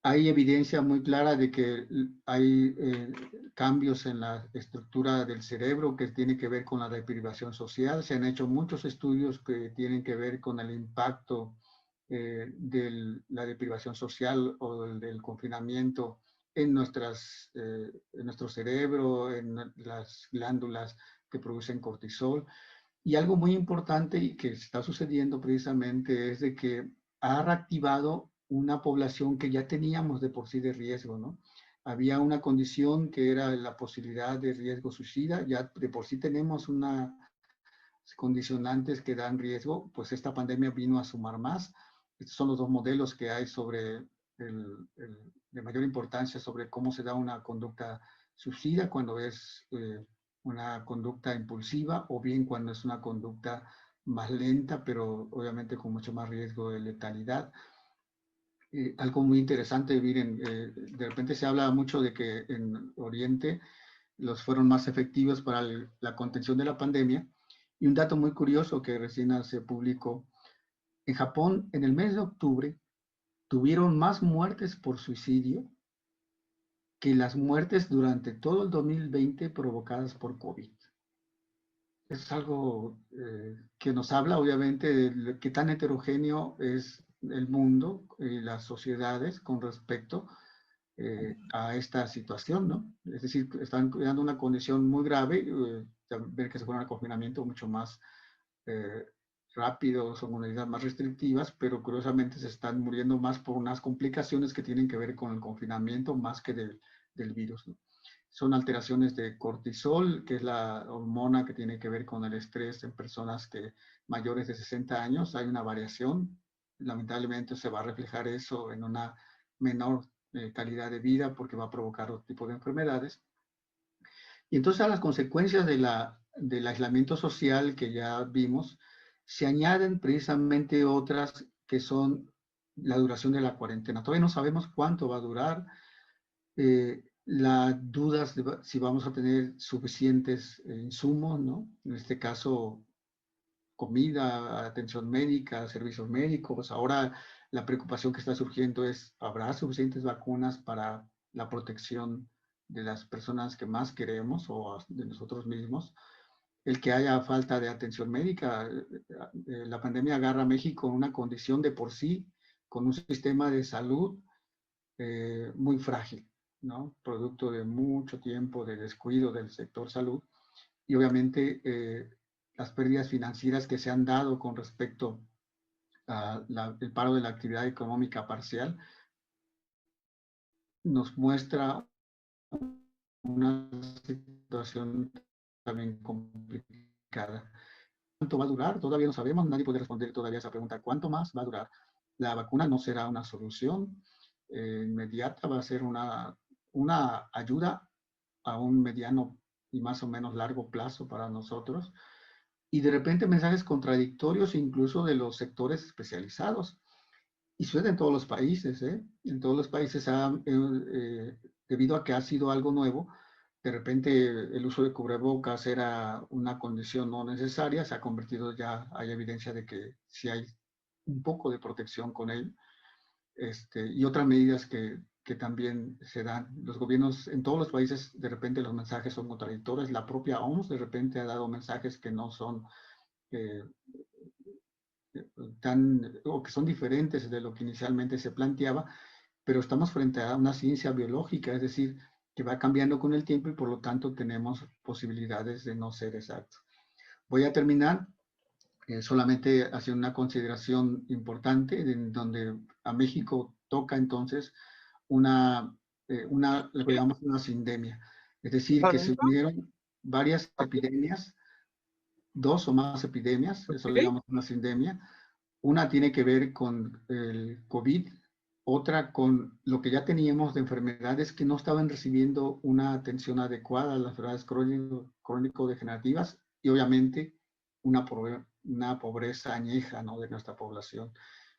Hay evidencia muy clara de que hay cambios en la estructura del cerebro que tiene que ver con la deprivación social. Se han hecho muchos estudios que tienen que ver con el impacto de la deprivación social o del confinamiento en nuestro cerebro, en las glándulas que producen cortisol. Y algo muy importante y que está sucediendo precisamente es de que ha reactivado una población que ya teníamos de por sí de riesgo, ¿no? Había una condición que era la posibilidad de riesgo suicida, ya de por sí tenemos unas condicionantes que dan riesgo, pues esta pandemia vino a sumar más. Estos son los 2 modelos que hay de mayor importancia sobre cómo se da una conducta suicida cuando es una conducta impulsiva o bien cuando es una conducta más lenta, pero obviamente con mucho más riesgo de letalidad. Algo muy interesante vivir de repente se habla mucho de que en Oriente los fueron más efectivos para la contención de la pandemia. Y un dato muy curioso que recién se publicó, en Japón, en el mes de octubre, tuvieron más muertes por suicidio que las muertes durante todo el 2020 provocadas por COVID. Es algo que nos habla, obviamente, de qué tan heterogéneo es el mundo y las sociedades con respecto a esta situación, ¿no? Es decir, están creando una condición muy grave, ver que se fueron al confinamiento mucho más eh, rápido, son medidas más restrictivas, pero curiosamente se están muriendo más por unas complicaciones que tienen que ver con el confinamiento más que del virus, ¿no? Son alteraciones de cortisol, que es la hormona que tiene que ver con el estrés en personas mayores de 60 años. Hay una variación. Lamentablemente se va a reflejar eso en una menor calidad de vida porque va a provocar otro tipo de enfermedades. Y entonces a las consecuencias del aislamiento social que ya vimos, se añaden precisamente otras que son la duración de la cuarentena. Todavía no sabemos cuánto va a durar, las dudas de si vamos a tener suficientes insumos, ¿no? En este caso, comida, atención médica, servicios médicos. Ahora la preocupación que está surgiendo es, ¿habrá suficientes vacunas para la protección de las personas que más queremos o de nosotros mismos? El que haya falta de atención médica, la pandemia agarra a México en una condición de por sí, con un sistema de salud muy frágil, ¿no? Producto de mucho tiempo de descuido del sector salud y obviamente las pérdidas financieras que se han dado con respecto al paro de la actividad económica parcial nos muestra una situación también complicada. ¿Cuánto va a durar? Todavía no sabemos, nadie puede responder todavía esa pregunta. ¿Cuánto más va a durar? La vacuna no será una solución inmediata, va a ser una ayuda a un mediano y más o menos largo plazo para nosotros. Y de repente mensajes contradictorios incluso de los sectores especializados. Y sucede en todos los países, ¿eh? En todos los países, debido a que ha sido algo nuevo, de repente el uso de cubrebocas era una condición no necesaria, se ha convertido ya, hay evidencia de que sí hay un poco de protección con él, y otras medidas que también se dan. Los gobiernos en todos los países, de repente los mensajes son contradictorios, la propia OMS de repente ha dado mensajes que no son eh, o que son diferentes de lo que inicialmente se planteaba, pero estamos frente a una ciencia biológica, es decir, que va cambiando con el tiempo y por lo tanto tenemos posibilidades de no ser exactos. Voy a terminar solamente haciendo una consideración importante, en donde a México toca entonces lo que llamamos una sindemia, es decir, que se unieron varias epidemias, dos o más epidemias, eso le llamamos una sindemia. Una tiene que ver con el COVID, otra con lo que ya teníamos de enfermedades que no estaban recibiendo una atención adecuada, las enfermedades crónico-degenerativas y obviamente una pobreza añeja, ¿no?, de nuestra población.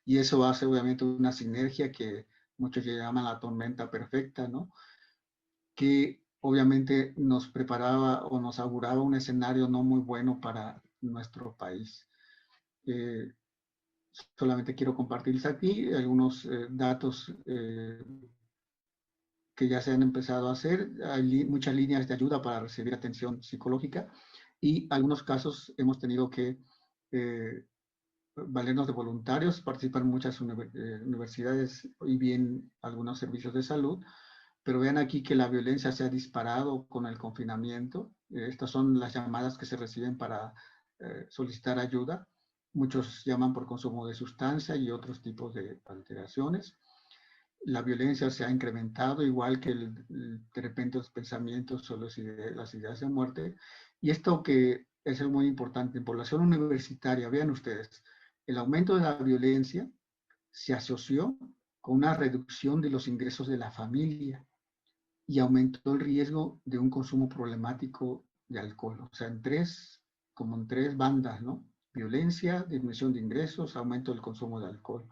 Y eso hace obviamente una sinergia que muchos llaman la tormenta perfecta, ¿no?, que obviamente nos preparaba o nos auguraba un escenario no muy bueno para nuestro país. Solamente quiero compartirles aquí algunos datos que ya se han empezado a hacer. Hay muchas líneas de ayuda para recibir atención psicológica y algunos casos hemos tenido que valernos de voluntarios, participan muchas universidades y bien algunos servicios de salud, pero vean aquí que la violencia se ha disparado con el confinamiento. Estas son las llamadas que se reciben para solicitar ayuda. Muchos llaman por consumo de sustancia y otros tipos de alteraciones. La violencia se ha incrementado, igual que de repente los pensamientos o las ideas de muerte. Y esto que es muy importante, en población universitaria, vean ustedes, el aumento de la violencia se asoció con una reducción de los ingresos de la familia y aumentó el riesgo de un consumo problemático de alcohol. O sea, como en tres bandas, ¿no?, violencia, disminución de ingresos, aumento del consumo de alcohol.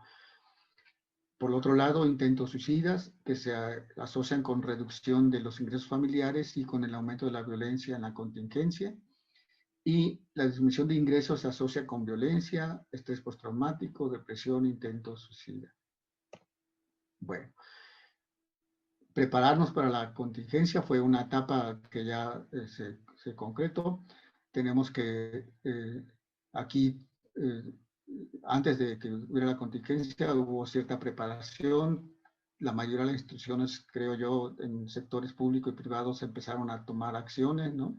Por otro lado, intentos suicidas que se asocian con reducción de los ingresos familiares y con el aumento de la violencia en la contingencia. Y la disminución de ingresos se asocia con violencia, estrés postraumático, depresión, intentos suicidas. Bueno, prepararnos para la contingencia fue una etapa que ya se concretó. Tenemos que aquí, antes de que hubiera la contingencia, hubo cierta preparación. La mayoría de las instituciones, creo yo, en sectores públicos y privados empezaron a tomar acciones, ¿no?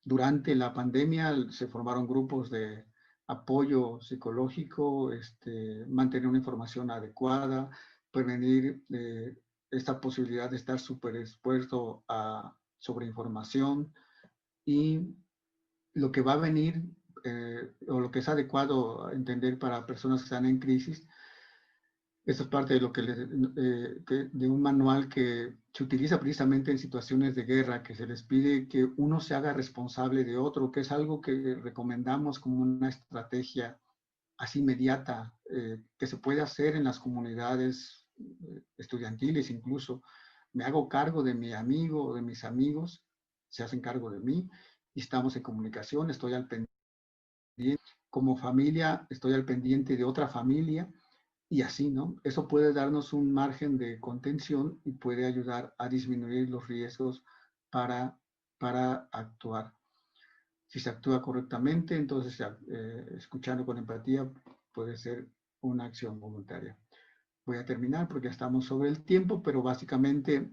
Durante la pandemia se formaron grupos de apoyo psicológico, mantener una información adecuada, prevenir esta posibilidad de estar súper expuesto a sobreinformación, y lo que va a venir o lo que es adecuado a entender para personas que están en crisis. Esto es parte de lo de un manual que se utiliza precisamente en situaciones de guerra, que se les pide que uno se haga responsable de otro, que es algo que recomendamos como una estrategia así inmediata, que se puede hacer en las comunidades estudiantiles incluso. Me hago cargo de mi amigo o de mis amigos, se hacen cargo de mí, y estamos en comunicación, estoy al pendiente. Como familia, estoy al pendiente de otra familia, y así, ¿no? Eso puede darnos un margen de contención y puede ayudar a disminuir los riesgos para actuar. Si se actúa correctamente, entonces escuchando con empatía puede ser una acción voluntaria. Voy a terminar porque ya estamos sobre el tiempo, pero básicamente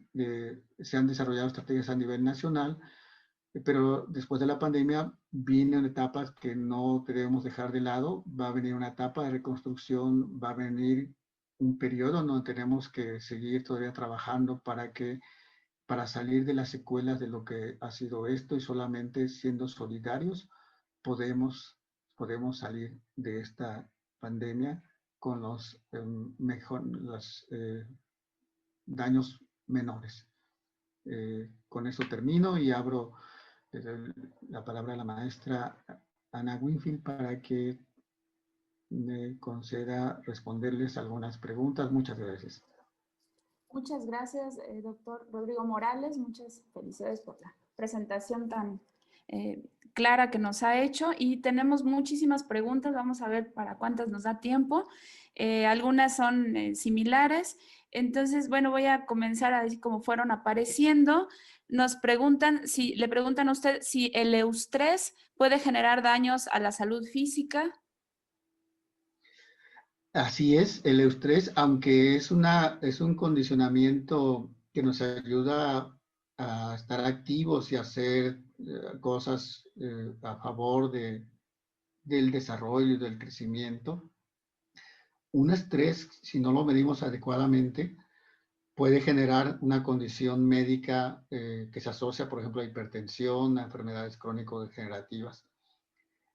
se han desarrollado estrategias a nivel nacional, pero después de la pandemia vienen etapas que no debemos dejar de lado. Va a venir una etapa de reconstrucción, va a venir un periodo donde tenemos que seguir todavía trabajando para salir de las secuelas de lo que ha sido esto, y solamente siendo solidarios podemos salir de esta pandemia con los daños menores. Con eso termino y abro la palabra a la maestra Ana Winfield para que me conceda responderles algunas preguntas. Muchas gracias. Muchas gracias, doctor Rodrigo Morales. Muchas felicidades por la presentación tan clara que nos ha hecho, y tenemos muchísimas preguntas. Vamos a ver para cuántas nos da tiempo. Algunas son similares. Entonces, bueno, voy a comenzar a decir cómo fueron apareciendo. Nos preguntan, le preguntan a usted si el eustrés puede generar daños a la salud física. Así es, el eustrés, aunque es un condicionamiento que nos ayuda a estar activos y hacer cosas a favor del desarrollo y del crecimiento. Un estrés, si no lo medimos adecuadamente, puede generar una condición médica que se asocia, por ejemplo, a hipertensión, a enfermedades crónico-degenerativas.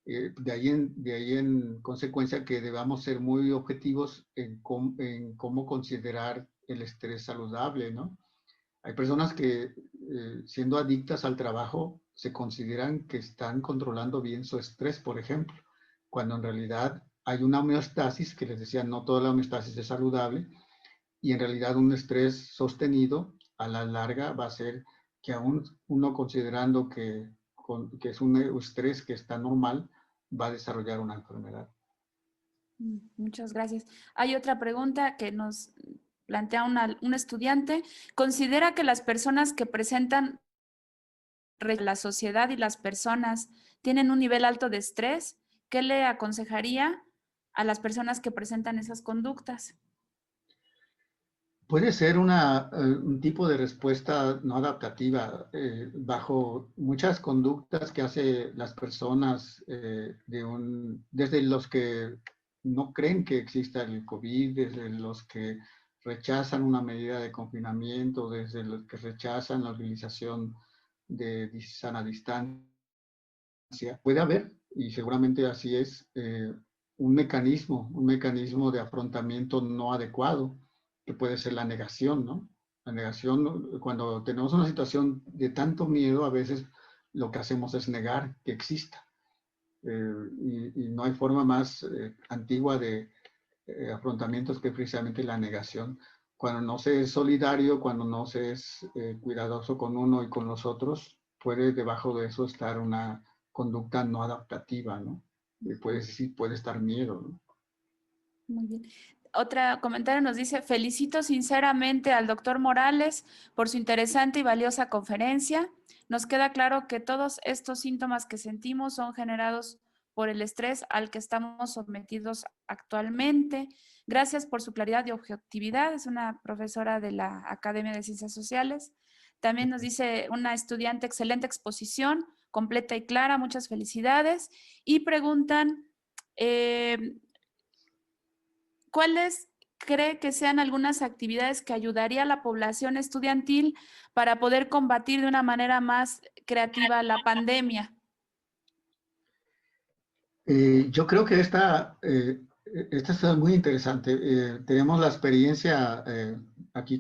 De ahí en consecuencia que debamos ser muy objetivos en cómo considerar el estrés saludable, ¿no? Hay personas que siendo adictas al trabajo se consideran que están controlando bien su estrés, por ejemplo, cuando en realidad hay una homeostasis, que les decía, no toda la homeostasis es saludable, y en realidad un estrés sostenido a la larga va a ser que aún uno considerando que es un estrés que está normal, va a desarrollar una enfermedad. Muchas gracias. Hay otra pregunta que nos plantea un estudiante. ¿Considera que las personas que presentan la sociedad y las personas tienen un nivel alto de estrés? ¿Qué le aconsejaría a las personas que presentan esas conductas? Puede ser un tipo de respuesta no adaptativa bajo muchas conductas que hace las personas desde los que no creen que exista el COVID, desde los que rechazan una medida de confinamiento, desde los que rechazan la utilización de sana distancia. Puede haber, y seguramente así es, un mecanismo de afrontamiento no adecuado, que puede ser la negación, ¿no? La negación, cuando tenemos una situación de tanto miedo, a veces lo que hacemos es negar que exista. y no hay forma más antigua de afrontamientos que precisamente la negación. Cuando no se es solidario, cuando no se es cuidadoso con uno y con los otros, puede debajo de eso estar una conducta no adaptativa, ¿no? Puede estar miedo, ¿no? Muy bien. Otro comentario nos dice, felicito sinceramente al doctor Morales por su interesante y valiosa conferencia. Nos queda claro que todos estos síntomas que sentimos son generados por el estrés al que estamos sometidos actualmente. Gracias por su claridad y objetividad. Es una profesora de la Academia de Ciencias Sociales. También nos dice una estudiante, excelente exposición, completa y clara. Muchas felicidades. Y preguntan, ¿cuáles cree que sean algunas actividades que ayudaría a la población estudiantil para poder combatir de una manera más creativa la pandemia? Yo creo que esta está muy interesante. Tenemos la experiencia aquí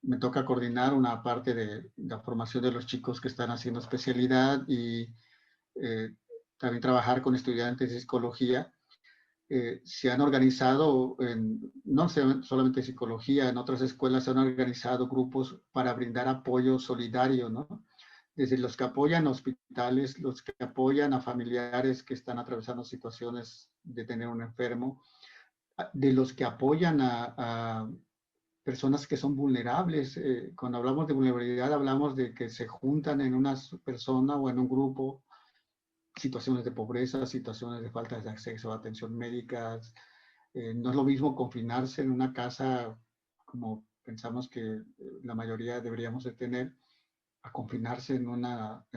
me toca coordinar una parte de la formación de los chicos que están haciendo especialidad y también trabajar con estudiantes de psicología. Se han organizado, no solamente psicología, en otras escuelas se han organizado grupos para brindar apoyo solidario, ¿no? Desde los que apoyan hospitales, los que apoyan a familiares que están atravesando situaciones de tener un enfermo, de los que apoyan a personas que son vulnerables. Cuando hablamos de vulnerabilidad, hablamos de que se juntan en una persona o en un grupo situaciones de pobreza, situaciones de falta de acceso a atención médica. No es lo mismo confinarse en una casa como pensamos que la mayoría deberíamos de tener, a confinarse en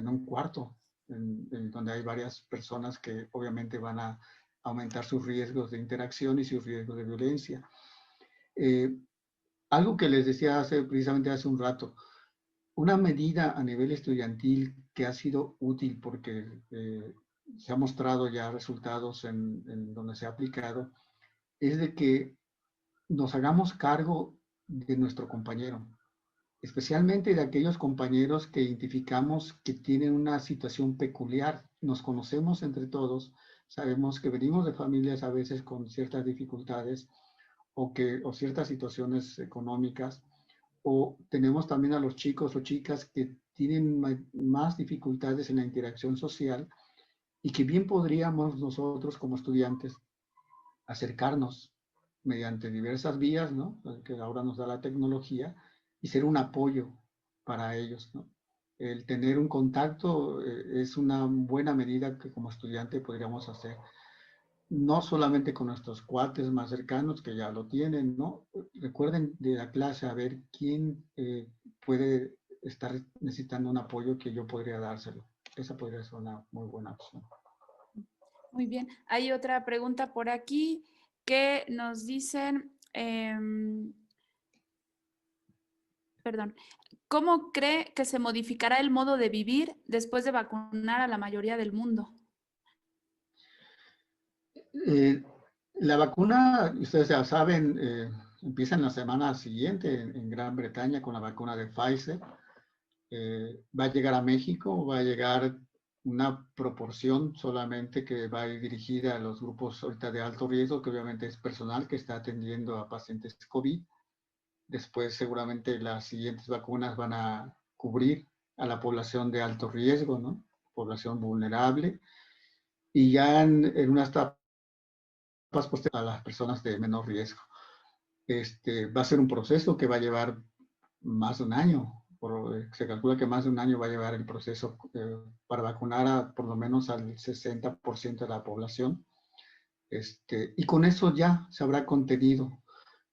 un cuarto donde hay varias personas que obviamente van a aumentar sus riesgos de interacción y sus riesgos de violencia. Algo que les decía precisamente hace un rato, una medida a nivel estudiantil que ha sido útil porque se ha mostrado ya resultados en donde se ha aplicado, es de que nos hagamos cargo de nuestro compañero, especialmente de aquellos compañeros que identificamos que tienen una situación peculiar. Nos conocemos entre todos, sabemos que venimos de familias a veces con ciertas dificultades o ciertas situaciones económicas, o tenemos también a los chicos o chicas que tienen más dificultades en la interacción social y que bien podríamos nosotros como estudiantes acercarnos mediante diversas vías, ¿no? Que ahora nos da la tecnología, y ser un apoyo para ellos, ¿no? El tener un contacto es una buena medida que como estudiante podríamos hacer. No solamente con nuestros cuates más cercanos que ya lo tienen, ¿no? Recuerden de la clase a ver quién puede estar necesitando un apoyo que yo podría dárselo. Esa podría ser una muy buena opción. Muy bien. Hay otra pregunta por aquí que nos dicen, perdón, ¿cómo cree que se modificará el modo de vivir después de vacunar a la mayoría del mundo? La vacuna, ustedes ya saben, empieza en la semana siguiente en Gran Bretaña con la vacuna de Pfizer. Va a llegar a México, va a llegar una proporción solamente que va a ir dirigida a los grupos ahorita de alto riesgo, que obviamente es personal que está atendiendo a pacientes COVID. Después seguramente las siguientes vacunas van a cubrir a la población de alto riesgo, ¿no? Población vulnerable. Y ya en unas etapas a las personas de menor riesgo. Va a ser un proceso que va a llevar más de un año. Se calcula que más de un año va a llevar el proceso para vacunar a por lo menos al 60% de la población. Y con eso ya se habrá contenido.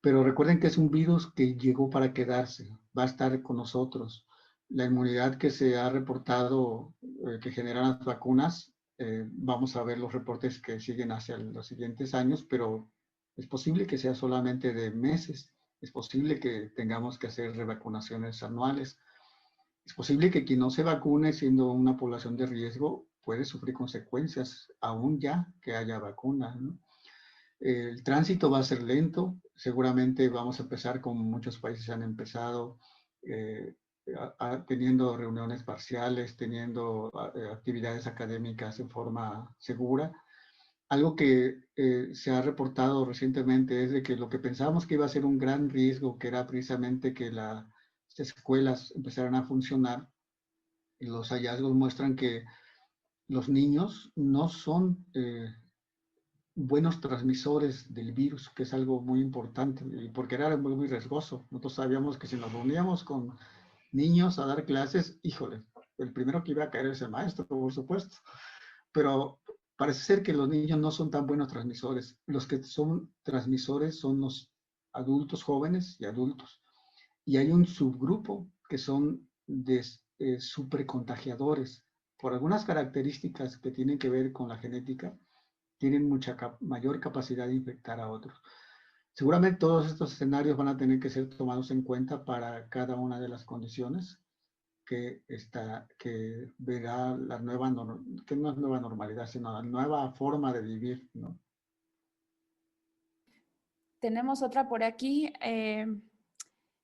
Pero recuerden que es un virus que llegó para quedarse, va a estar con nosotros. La inmunidad que se ha reportado, que generan las vacunas, vamos a ver los reportes que siguen hacia los siguientes años, pero es posible que sea solamente de meses, es posible que tengamos que hacer revacunaciones anuales, es posible que quien no se vacune siendo una población de riesgo puede sufrir consecuencias aún ya que haya vacunas, ¿no? El tránsito va a ser lento, seguramente vamos a empezar como muchos países han empezado, teniendo reuniones parciales, teniendo actividades académicas en forma segura. Algo que se ha reportado recientemente es de que lo que pensábamos que iba a ser un gran riesgo, que era precisamente que las escuelas empezaran a funcionar, y los hallazgos muestran que los niños no son buenos transmisores del virus, que es algo muy importante, y porque era muy, muy riesgoso. Nosotros sabíamos que si nos reuníamos con niños a dar clases, híjole, el primero que iba a caer es el maestro, por supuesto, pero parece ser que los niños no son tan buenos transmisores. Los que son transmisores son los adultos jóvenes y adultos. Y hay un subgrupo que son de supercontagiadores. Por algunas características que tienen que ver con la genética, tienen mucha mayor capacidad de infectar a otros. Seguramente todos estos escenarios van a tener que ser tomados en cuenta para cada una de las condiciones que verá la nueva, que no es nueva normalidad, sino la nueva forma de vivir, ¿no? Tenemos otra por aquí.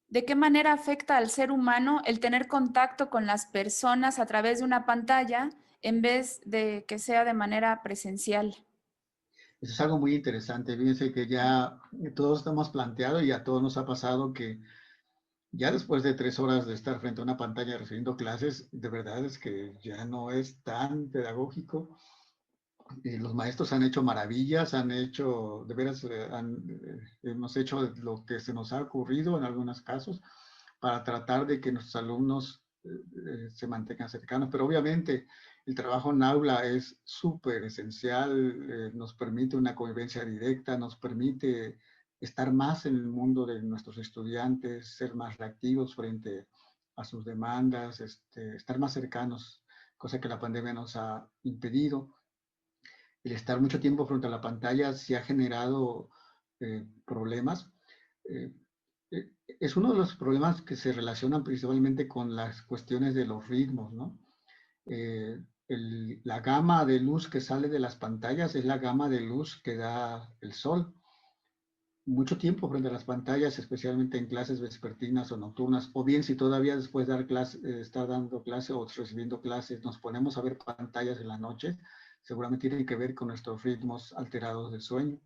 ¿De qué manera afecta al ser humano el tener contacto con las personas a través de una pantalla en vez de que sea de manera presencial? Eso es algo muy interesante. Fíjense que ya todos estamos planteados y a todos nos ha pasado que ya después de 3 horas de estar frente a una pantalla recibiendo clases, de verdad es que ya no es tan pedagógico. Los maestros han hecho maravillas, han hecho, de veras, hemos hecho lo que se nos ha ocurrido en algunos casos para tratar de que nuestros alumnos se mantengan cercanos, pero obviamente el trabajo en aula es súper esencial, nos permite una convivencia directa, nos permite estar más en el mundo de nuestros estudiantes, ser más reactivos frente a sus demandas, estar más cercanos, cosa que la pandemia nos ha impedido. El estar mucho tiempo frente a la pantalla sí ha generado problemas. Eh, es uno de los problemas que se relacionan principalmente con las cuestiones de los ritmos, ¿no? La gama de luz que sale de las pantallas es la gama de luz que da el sol. Mucho tiempo frente a las pantallas, especialmente en clases vespertinas o nocturnas, o bien si todavía después de dar clase, estar dando clase o recibiendo clases, nos ponemos a ver pantallas en la noche, seguramente tiene que ver con nuestros ritmos alterados de sueño.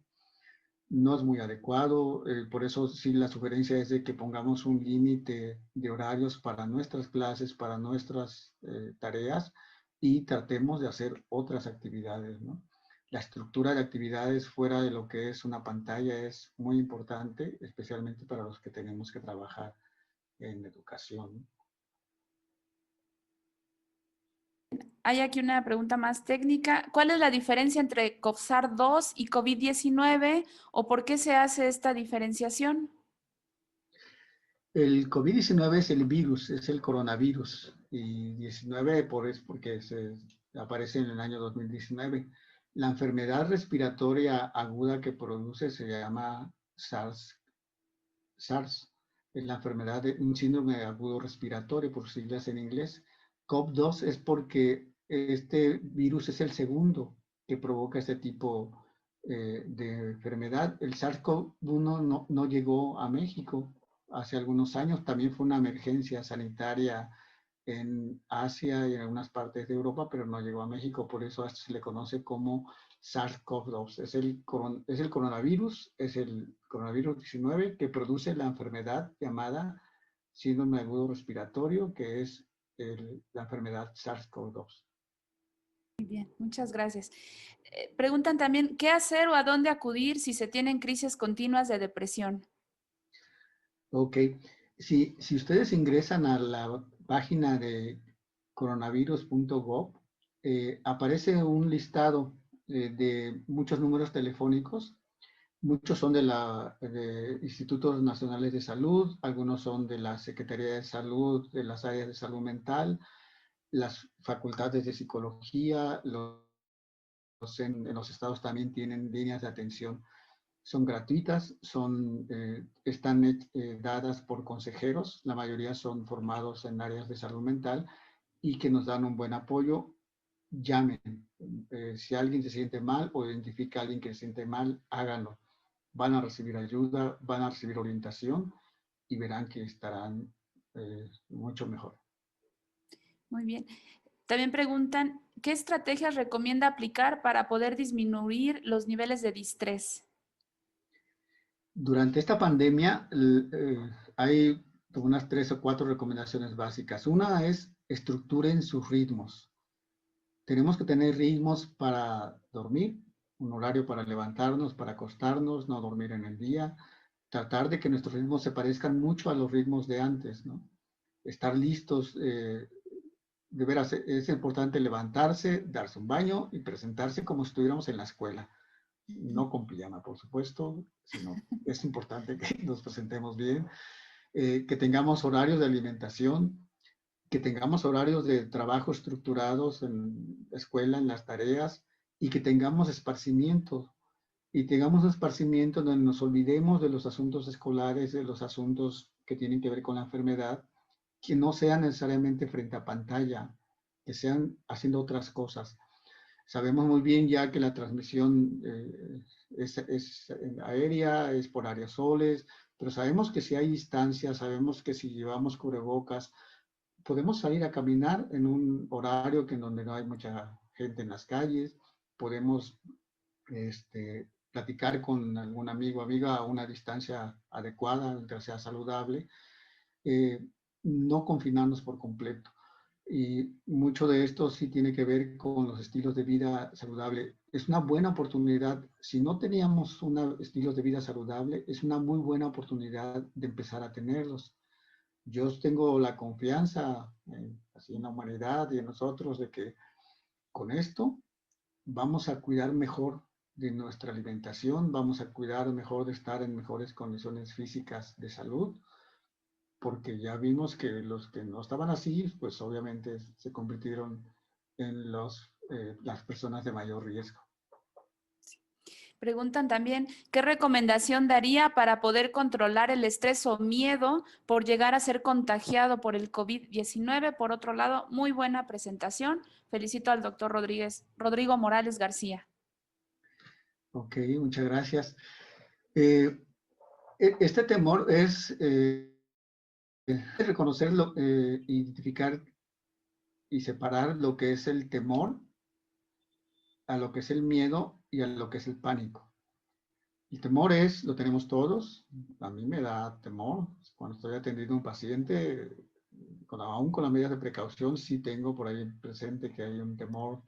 No es muy adecuado, por eso sí la sugerencia es de que pongamos un límite de horarios para nuestras clases, para nuestras tareas y tratemos de hacer otras actividades, ¿no? La estructura de actividades fuera de lo que es una pantalla es muy importante, especialmente para los que tenemos que trabajar en educación. Hay aquí una pregunta más técnica. ¿Cuál es la diferencia entre COVSAR-2 y COVID-19 o por qué se hace esta diferenciación? El COVID-19 es el virus, es el coronavirus, y 19 es porque aparece en el año 2019. La enfermedad respiratoria aguda que produce se llama SARS. Es la enfermedad de un síndrome agudo respiratorio, por siglas en inglés. COV-2 es porque este virus es el segundo que provoca este tipo de enfermedad. El SARS-CoV-1 no llegó a México hace algunos años, también fue una emergencia sanitaria en Asia y en algunas partes de Europa, pero no llegó a México, por eso se le conoce como SARS-CoV-2. Es el coronavirus, es el coronavirus 19 que produce la enfermedad llamada síndrome agudo respiratorio, que es la enfermedad SARS-CoV-2. Muy bien, muchas gracias. Preguntan también, ¿qué hacer o a dónde acudir si se tienen crisis continuas de depresión? Ok, si ustedes ingresan a la página de coronavirus.gov, aparece un listado de muchos números telefónicos. Muchos son de institutos nacionales de salud, algunos son de la Secretaría de Salud, de las áreas de salud mental, las facultades de psicología, en los estados también tienen líneas de atención. Son gratuitas, están dadas por consejeros, la mayoría son formados en áreas de salud mental y que nos dan un buen apoyo. Llamen. Si alguien se siente mal o identifica a alguien que se siente mal, háganlo. Van a recibir ayuda, van a recibir orientación y verán que estarán mucho mejor. Muy bien. También preguntan, ¿qué estrategias recomienda aplicar para poder disminuir los niveles de distrés? Durante esta pandemia hay unas 3 o 4 recomendaciones básicas. Una es estructuren sus ritmos. Tenemos que tener ritmos para dormir, un horario para levantarnos, para acostarnos, no dormir en el día, tratar de que nuestros ritmos se parezcan mucho a los ritmos de antes, ¿no? Estar listos, de veras, es importante levantarse, darse un baño y presentarse como si estuviéramos en la escuela. No con pijama, por supuesto, sino es importante que nos presentemos bien, que tengamos horarios de alimentación, que tengamos horarios de trabajo estructurados en la escuela, en las tareas, y que tengamos esparcimiento. Y tengamos esparcimiento donde nos olvidemos de los asuntos escolares, de los asuntos que tienen que ver con la enfermedad, que no sean necesariamente frente a pantalla, que sean haciendo otras cosas. Sabemos muy bien ya que la transmisión es aérea, es por aerosoles, pero sabemos que si hay distancia, sabemos que si llevamos cubrebocas, podemos salir a caminar en un horario que en donde no hay mucha gente en las calles, podemos platicar con algún amigo o amiga a una distancia adecuada, mientras sea saludable, no confinarnos por completo. Y mucho de esto sí tiene que ver con los estilos de vida saludable. Es una buena oportunidad, si no teníamos estilos de vida saludable, es una muy buena oportunidad de empezar a tenerlos. Yo tengo la confianza así en la humanidad y en nosotros de que con esto vamos a cuidar mejor de nuestra alimentación, vamos a cuidar mejor de estar en mejores condiciones físicas de salud, porque ya vimos que los que no estaban así, pues obviamente se convirtieron en las personas de mayor riesgo. Preguntan también, ¿qué recomendación daría para poder controlar el estrés o miedo por llegar a ser contagiado por el COVID-19? Por otro lado, muy buena presentación. Felicito al doctor Rodrigo Morales García. Ok, muchas gracias. Este temor es reconocerlo, identificar y separar lo que es el temor a lo que es el miedo y a lo que es el pánico. El temor lo tenemos todos. A mí me da temor cuando estoy atendiendo a un paciente, aún con las medidas de precaución, sí tengo por ahí presente que hay un temor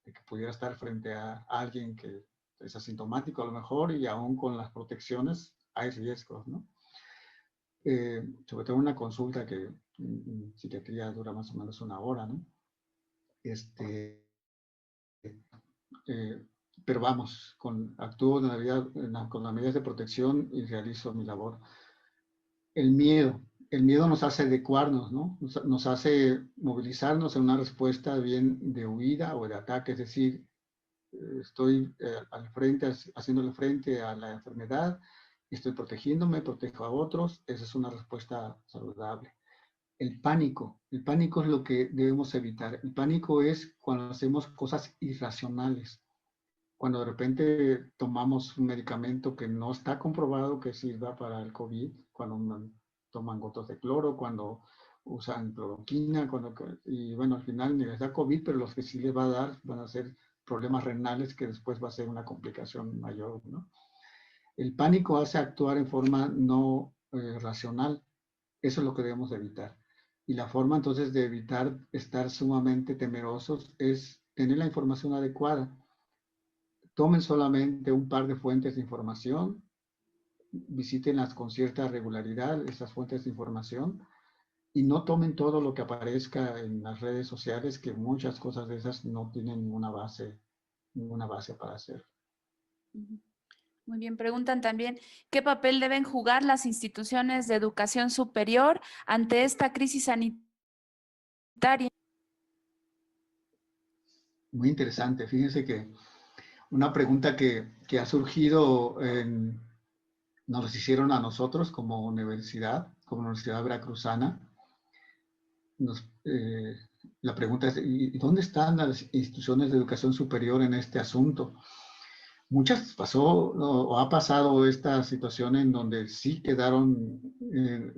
de que pudiera estar frente a alguien que es asintomático a lo mejor, y aún con las protecciones hay riesgos, ¿no? Sobre todo una consulta que en psiquiatría dura más o menos una hora, ¿no? Eh, pero vamos, actúo con las medidas de protección y realizo mi labor. El miedo nos hace adecuarnos, ¿no? Nos hace movilizarnos en una respuesta bien de huida o de ataque, es decir, estoy al frente, haciéndole frente a la enfermedad, estoy protegiéndome, protejo a otros, esa es una respuesta saludable. El pánico es lo que debemos evitar. El pánico es cuando hacemos cosas irracionales, cuando de repente tomamos un medicamento que no está comprobado que sirva para el COVID, cuando toman gotas de cloro, cuando usan cloroquina, y bueno, al final ni les da COVID, pero los que sí les va a dar van a ser problemas renales que después va a ser una complicación mayor, ¿no? El pánico hace actuar en forma no racional. Eso es lo que debemos evitar. Y la forma entonces de evitar estar sumamente temerosos es tener la información adecuada. Tomen solamente un par de fuentes de información, visítenlas con cierta regularidad, esas fuentes de información, y no tomen todo lo que aparezca en las redes sociales, que muchas cosas de esas no tienen ninguna base para hacer. Muy bien, preguntan también, ¿qué papel deben jugar las instituciones de educación superior ante esta crisis sanitaria? Muy interesante. Fíjense que una pregunta que ha surgido, nos hicieron a nosotros como Universidad Veracruzana. La pregunta es, ¿y dónde están las instituciones de educación superior en este asunto? Muchas pasó o ha pasado esta situación en donde sí quedaron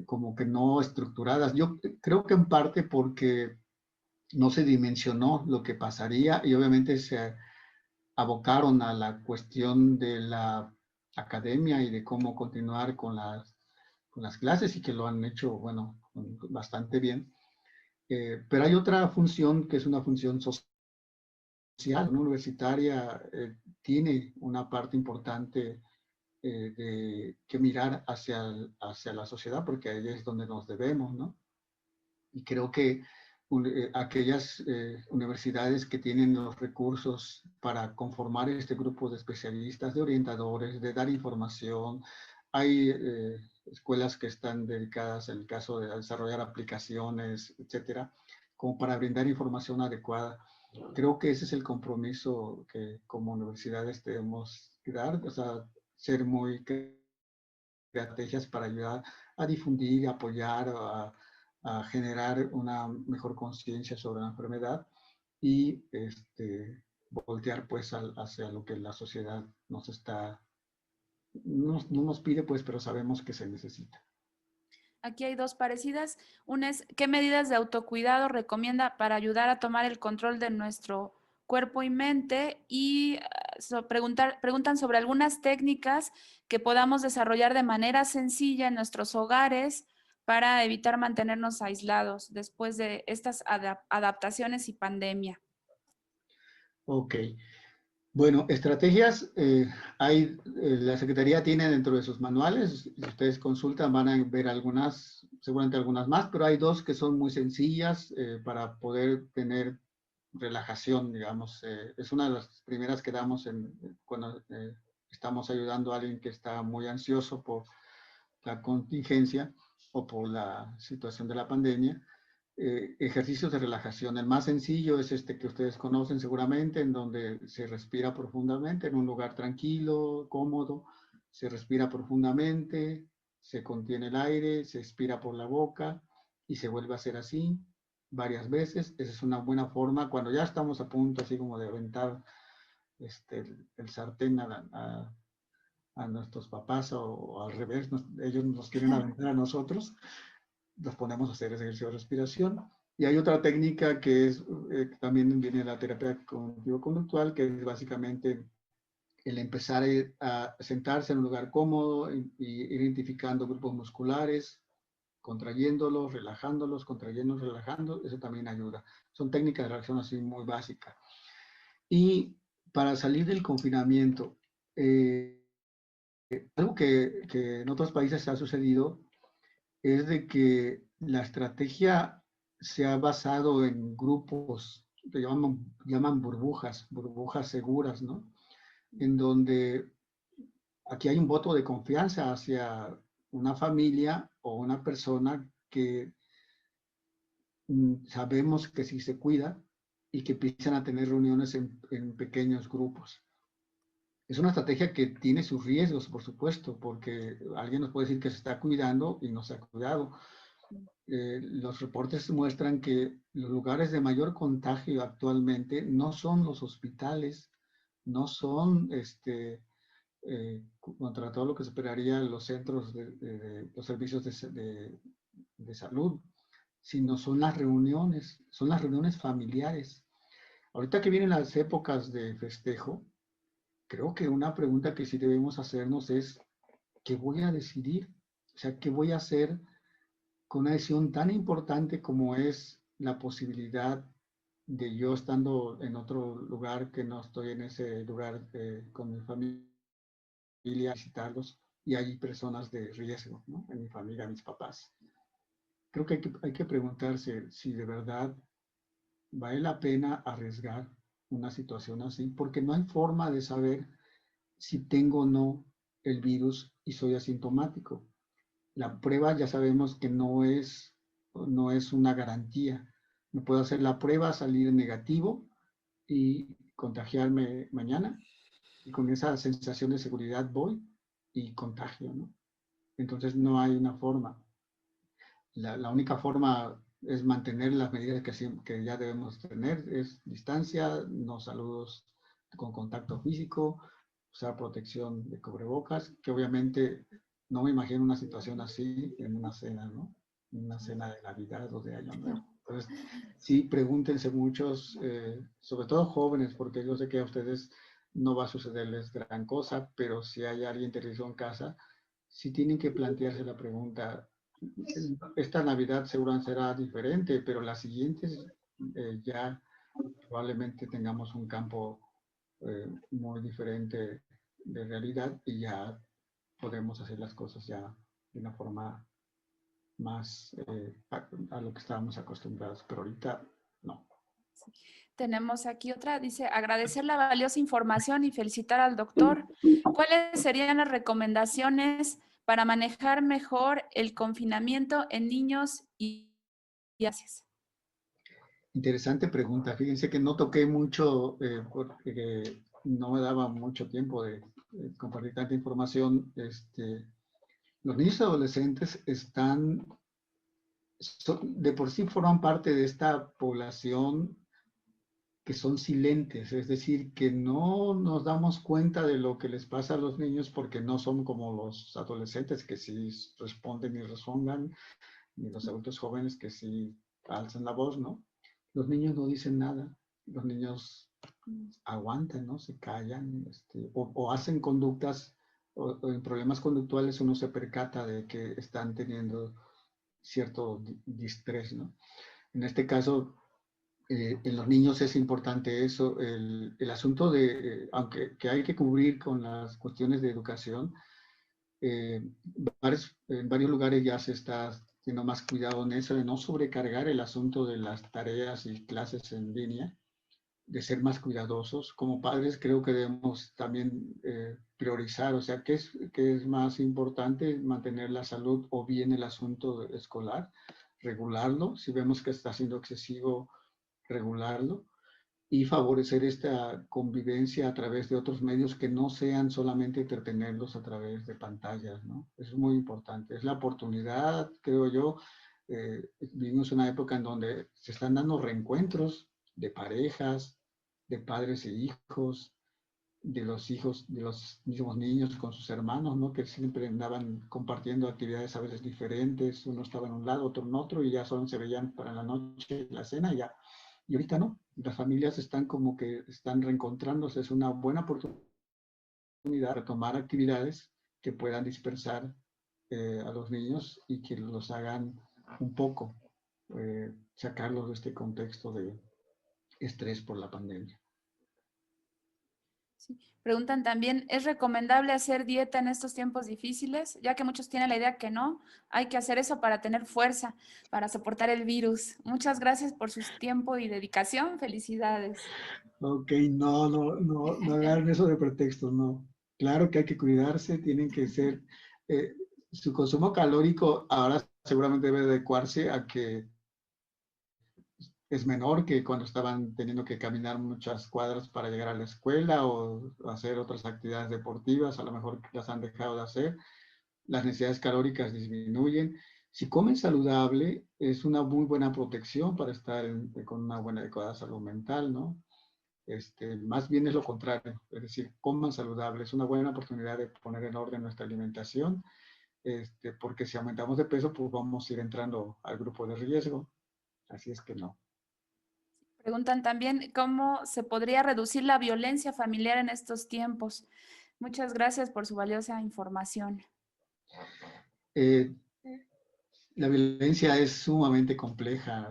como que no estructuradas. Yo creo que en parte porque no se dimensionó lo que pasaría y obviamente se abocaron a la cuestión de la academia y de cómo continuar con las clases y que lo han hecho, bueno, bastante bien. Pero hay otra función que es una función social. Una universitaria tiene una parte importante que mirar hacia la sociedad porque ahí es donde nos debemos, ¿no? Y creo que aquellas universidades que tienen los recursos para conformar este grupo de especialistas, de orientadores, de dar información, hay escuelas que están dedicadas, en el caso de desarrollar aplicaciones, etcétera, como para brindar información adecuada. Creo que ese es el compromiso que como universidades debemos dar, o sea, ser muy estrategias para ayudar a difundir, apoyar, a generar una mejor conciencia sobre la enfermedad y voltear pues hacia lo que la sociedad nos está, no nos pide pues, pero sabemos que se necesita. Aquí hay dos parecidas. Una es, ¿qué medidas de autocuidado recomienda para ayudar a tomar el control de nuestro cuerpo y mente? Y preguntan sobre algunas técnicas que podamos desarrollar de manera sencilla en nuestros hogares para evitar mantenernos aislados después de estas adaptaciones y pandemia. Ok. Bueno, estrategias, la Secretaría tiene dentro de sus manuales, si ustedes consultan van a ver algunas, seguramente algunas más, pero hay dos que son muy sencillas para poder tener relajación, digamos. Es una de las primeras que damos cuando estamos ayudando a alguien que está muy ansioso por la contingencia o por la situación de la pandemia. Ejercicios de relajación. El más sencillo es este que ustedes conocen seguramente, en donde se respira profundamente, en un lugar tranquilo, cómodo, se respira profundamente, se contiene el aire, se expira por la boca y se vuelve a hacer así varias veces. Esa es una buena forma cuando ya estamos a punto así como de aventar el sartén a nuestros papás o al revés, ellos nos quieren aventar a nosotros, nos ponemos a hacer ese ejercicio de respiración. Y hay otra técnica que es, también viene de la terapia cognitivo-conductual, que es básicamente el empezar a sentarse en un lugar cómodo y identificando grupos musculares, contrayéndolos, relajándolos, contrayéndolos, relajando, eso también ayuda. Son técnicas de relajación así muy básicas. Y para salir del confinamiento, algo que en otros países ha sucedido es de que la estrategia se ha basado en grupos que llaman burbujas, burbujas seguras, ¿no? En donde aquí hay un voto de confianza hacia una familia o una persona que sabemos que sí se cuida y que empiezan a tener reuniones en pequeños grupos. Es una estrategia que tiene sus riesgos, por supuesto, porque alguien nos puede decir que se está cuidando y no se ha cuidado. Los reportes muestran que los lugares de mayor contagio actualmente no son los hospitales, no son contra todo lo que se esperaría los centros de los servicios de salud, sino son las reuniones familiares. Ahorita que vienen las épocas de festejo, creo que una pregunta que sí debemos hacernos es, ¿qué voy a decidir? O sea, ¿qué voy a hacer con una decisión tan importante como es la posibilidad de yo estando en otro lugar que no estoy en ese lugar con mi familia, visitarlos y hay personas de riesgo, ¿no? En mi familia, mis papás. Creo que hay que preguntarse si de verdad vale la pena arriesgar una situación así, porque no hay forma de saber si tengo o no el virus y soy asintomático. La prueba ya sabemos que no es una garantía. Me puedo hacer la prueba, salir negativo y contagiarme mañana. Y con esa sensación de seguridad voy y contagio, ¿no? Entonces no hay una forma. La única forma es mantener las medidas que ya debemos tener, es distancia, no saludos con contacto físico, usar protección de cubrebocas, que obviamente no me imagino una situación así en una cena, ¿no? En una cena de Navidad o de Año Nuevo. Entonces, sí, pregúntense muchos, sobre todo jóvenes, porque yo sé que a ustedes no va a sucederles gran cosa, pero si hay alguien de riesgo en casa, sí tienen que plantearse la pregunta, esta Navidad seguramente será diferente, pero las siguientes ya probablemente tengamos un campo muy diferente de realidad y ya podemos hacer las cosas ya de una forma más a lo que estábamos acostumbrados, pero ahorita no. Tenemos aquí otra, dice, agradecer la valiosa información y felicitar al doctor. ¿Cuáles serían las recomendaciones para manejar mejor el confinamiento en niños y gracias? Interesante pregunta. Fíjense que no toqué mucho porque no me daba mucho tiempo de compartir tanta información. Los niños y adolescentes de por sí forman parte de esta población que son silentes, es decir, que no nos damos cuenta de lo que les pasa a los niños porque no son como los adolescentes que sí responden y respondan, ni los adultos jóvenes que sí alzan la voz, ¿no? Los niños no dicen nada, los niños aguantan, ¿no? Se callan, o hacen conductas, o en problemas conductuales uno se percata de que están teniendo cierto distrés, ¿no? En este caso, en los niños es importante eso, el asunto de, aunque que hay que cubrir con las cuestiones de educación, eh, en varios lugares ya se está teniendo más cuidado en eso, de no sobrecargar el asunto de las tareas y clases en línea, de ser más cuidadosos. Como padres creo que debemos también priorizar, o sea, qué es más importante? Mantener la salud o bien el asunto escolar, regularlo, si vemos que está siendo excesivo, regularlo y favorecer esta convivencia a través de otros medios que no sean solamente entretenerlos a través de pantallas, ¿no? Eso es muy importante. Es la oportunidad, creo yo, vivimos una época en donde se están dando reencuentros de parejas, de padres e hijos, hijos de los mismos niños con sus hermanos, ¿no? Que siempre andaban compartiendo actividades a veces diferentes, uno estaba en un lado, otro en otro, y ya solo se veían para la noche, la cena, y ya. Y ahorita no, las familias están como que están reencontrándose, es una buena oportunidad de retomar actividades que puedan dispersar a los niños y que los hagan un poco, sacarlos de este contexto de estrés por la pandemia. Sí. Preguntan también, ¿es recomendable hacer dieta en estos tiempos difíciles? Ya que muchos tienen la idea que no, hay que hacer eso para tener fuerza, para soportar el virus. Muchas gracias por su tiempo y dedicación. Felicidades. Ok, no agarren eso de pretexto, no. Claro que hay que cuidarse, tienen que ser, eh, su consumo calórico ahora seguramente debe adecuarse a que es menor que cuando estaban teniendo que caminar muchas cuadras para llegar a la escuela o hacer otras actividades deportivas, a lo mejor las han dejado de hacer, las necesidades calóricas disminuyen. Si comen saludable, es una muy buena protección para estar con una buena adecuada salud mental, ¿no? Más bien es lo contrario, es decir, coman saludable, es una buena oportunidad de poner en orden nuestra alimentación, porque si aumentamos de peso, pues vamos a ir entrando al grupo de riesgo, así es que no. Preguntan también cómo se podría reducir la violencia familiar en estos tiempos. Muchas gracias por su valiosa información. Eh, la violencia es sumamente compleja,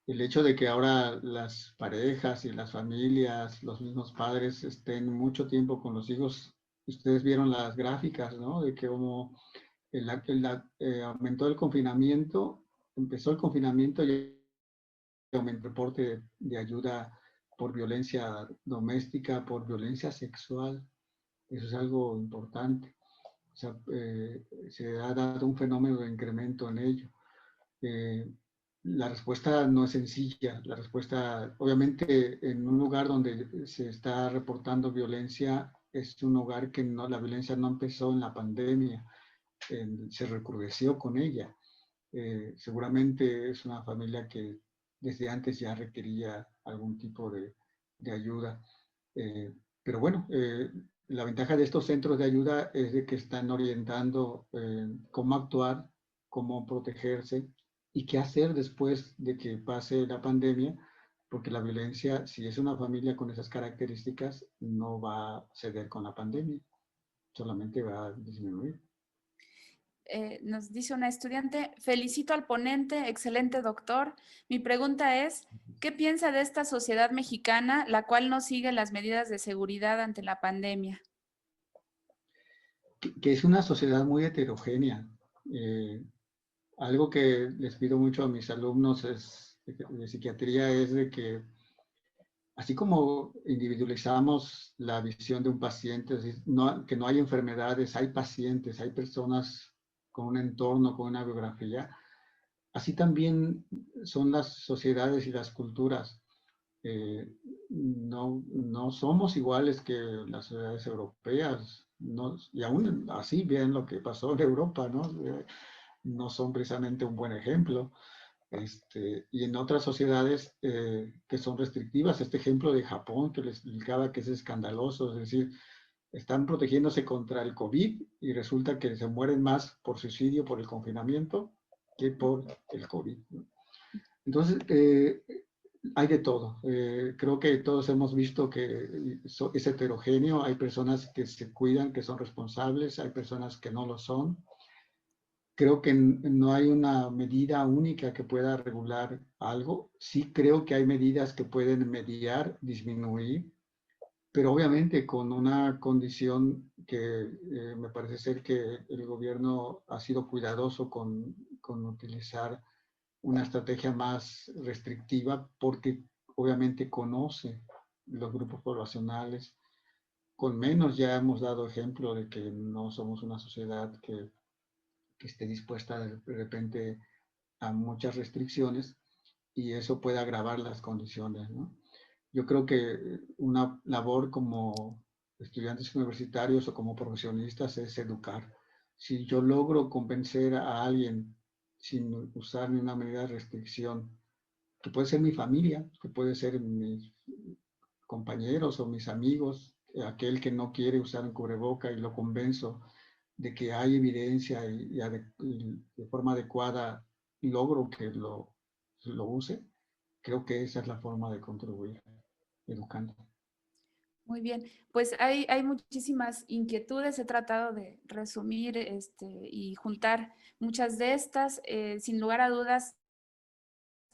el hecho de que ahora las parejas y las familias, los mismos padres estén mucho tiempo con los hijos, ustedes vieron las gráficas, ¿no? De que como aumentó el confinamiento, empezó el confinamiento y aumentó el reporte de ayuda por violencia doméstica, por violencia sexual. Eso es algo importante. O sea, se ha dado un fenómeno de incremento en ello. La respuesta no es sencilla. La respuesta, obviamente, en un lugar donde se está reportando violencia, es un lugar que no, la violencia no empezó en la pandemia, se recrudeció con ella. Seguramente es una familia que desde antes ya requería algún tipo de ayuda. Pero bueno, la ventaja de estos centros de ayuda es de que están orientando cómo actuar, cómo protegerse y qué hacer después de que pase la pandemia, porque la violencia, si es una familia con esas características, no va a ceder con la pandemia, solamente va a disminuir. Nos dice una estudiante, felicito al ponente, excelente doctor. Mi pregunta es, ¿qué piensa de esta sociedad mexicana, la cual no sigue las medidas de seguridad ante la pandemia? Que es una sociedad muy heterogénea. Algo que les pido mucho a mis alumnos de psiquiatría es de que así como individualizamos la visión de un paciente, es decir, que no hay enfermedades, hay pacientes, hay personas con un entorno, con una biografía, así también son las sociedades y las culturas. No somos iguales que las sociedades europeas, no, y aún así bien lo que pasó en Europa, ¿no? No son precisamente un buen ejemplo. Y en otras sociedades que son restrictivas, este ejemplo de Japón que les explicaba que es escandaloso, es decir, están protegiéndose contra el COVID y resulta que se mueren más por suicidio, por el confinamiento, que por el COVID, ¿no? Entonces, hay de todo. Creo que todos hemos visto que es heterogéneo, hay personas que se cuidan, que son responsables, hay personas que no lo son. Creo que no hay una medida única que pueda regular algo. Sí creo que hay medidas que pueden mediar, disminuir, pero obviamente con una condición que me parece ser que el gobierno ha sido cuidadoso con utilizar una estrategia más restrictiva porque obviamente conoce los grupos poblacionales. Con menos ya hemos dado ejemplo de que no somos una sociedad que esté dispuesta de repente a muchas restricciones y eso puede agravar las condiciones, ¿no? Yo creo que una labor como estudiantes universitarios o como profesionistas es educar. Si yo logro convencer a alguien sin usar ni una medida de restricción, que puede ser mi familia, que puede ser mis compañeros o mis amigos, aquel que no quiere usar un cubreboca y lo convenzo de que hay evidencia y de forma adecuada logro que lo use, creo que esa es la forma de contribuir educando. Muy bien, pues hay muchísimas inquietudes. He tratado de resumir y juntar muchas de estas. Sin lugar a dudas,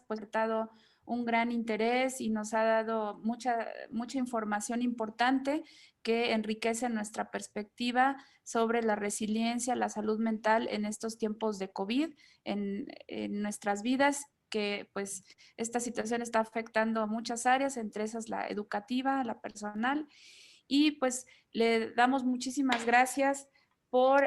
pues ha dado un gran interés y nos ha dado mucha información importante que enriquece nuestra perspectiva sobre la resiliencia, la salud mental en estos tiempos de COVID, en nuestras vidas, que pues esta situación está afectando a muchas áreas, entre esas la educativa, la personal, y pues le damos muchísimas gracias por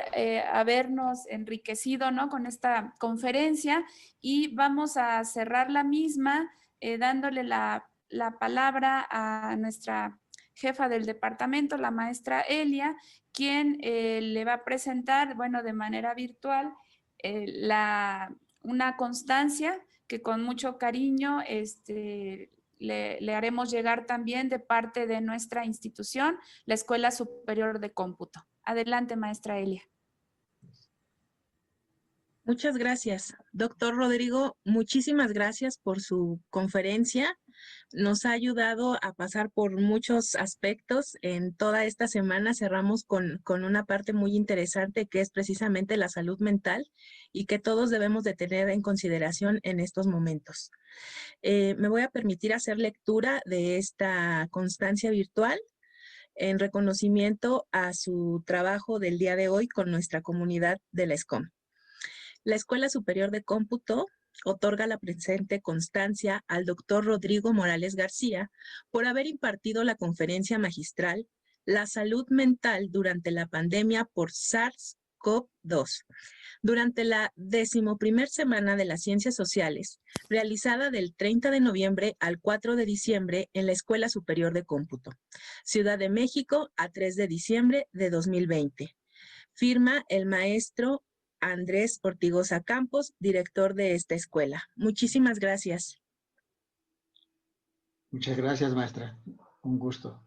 habernos enriquecido, ¿no?, con esta conferencia, y vamos a cerrar la misma dándole la palabra a nuestra jefa del departamento, la maestra Elia, quien le va a presentar, bueno, de manera virtual, una constancia que con mucho cariño le haremos llegar también de parte de nuestra institución, la Escuela Superior de Cómputo. Adelante, maestra Elia. Muchas gracias. Doctor Rodrigo, muchísimas gracias por su conferencia. Nos ha ayudado a pasar por muchos aspectos. En toda esta semana cerramos con una parte muy interesante que es precisamente la salud mental y que todos debemos de tener en consideración en estos momentos. Me voy a permitir hacer lectura de esta constancia virtual en reconocimiento a su trabajo del día de hoy con nuestra comunidad de la ESCOM. La Escuela Superior de Cómputo otorga la presente constancia al doctor Rodrigo Morales García por haber impartido la conferencia magistral La salud mental durante la pandemia por SARS-CoV-2 durante la 11ª semana de las Ciencias Sociales, realizada del 30 de noviembre al 4 de diciembre en la Escuela Superior de Cómputo, Ciudad de México, a 3 de diciembre de 2020. Firma el maestro Andrés Ortigosa Campos, director de esta escuela. Muchísimas gracias. Muchas gracias, maestra. Un gusto.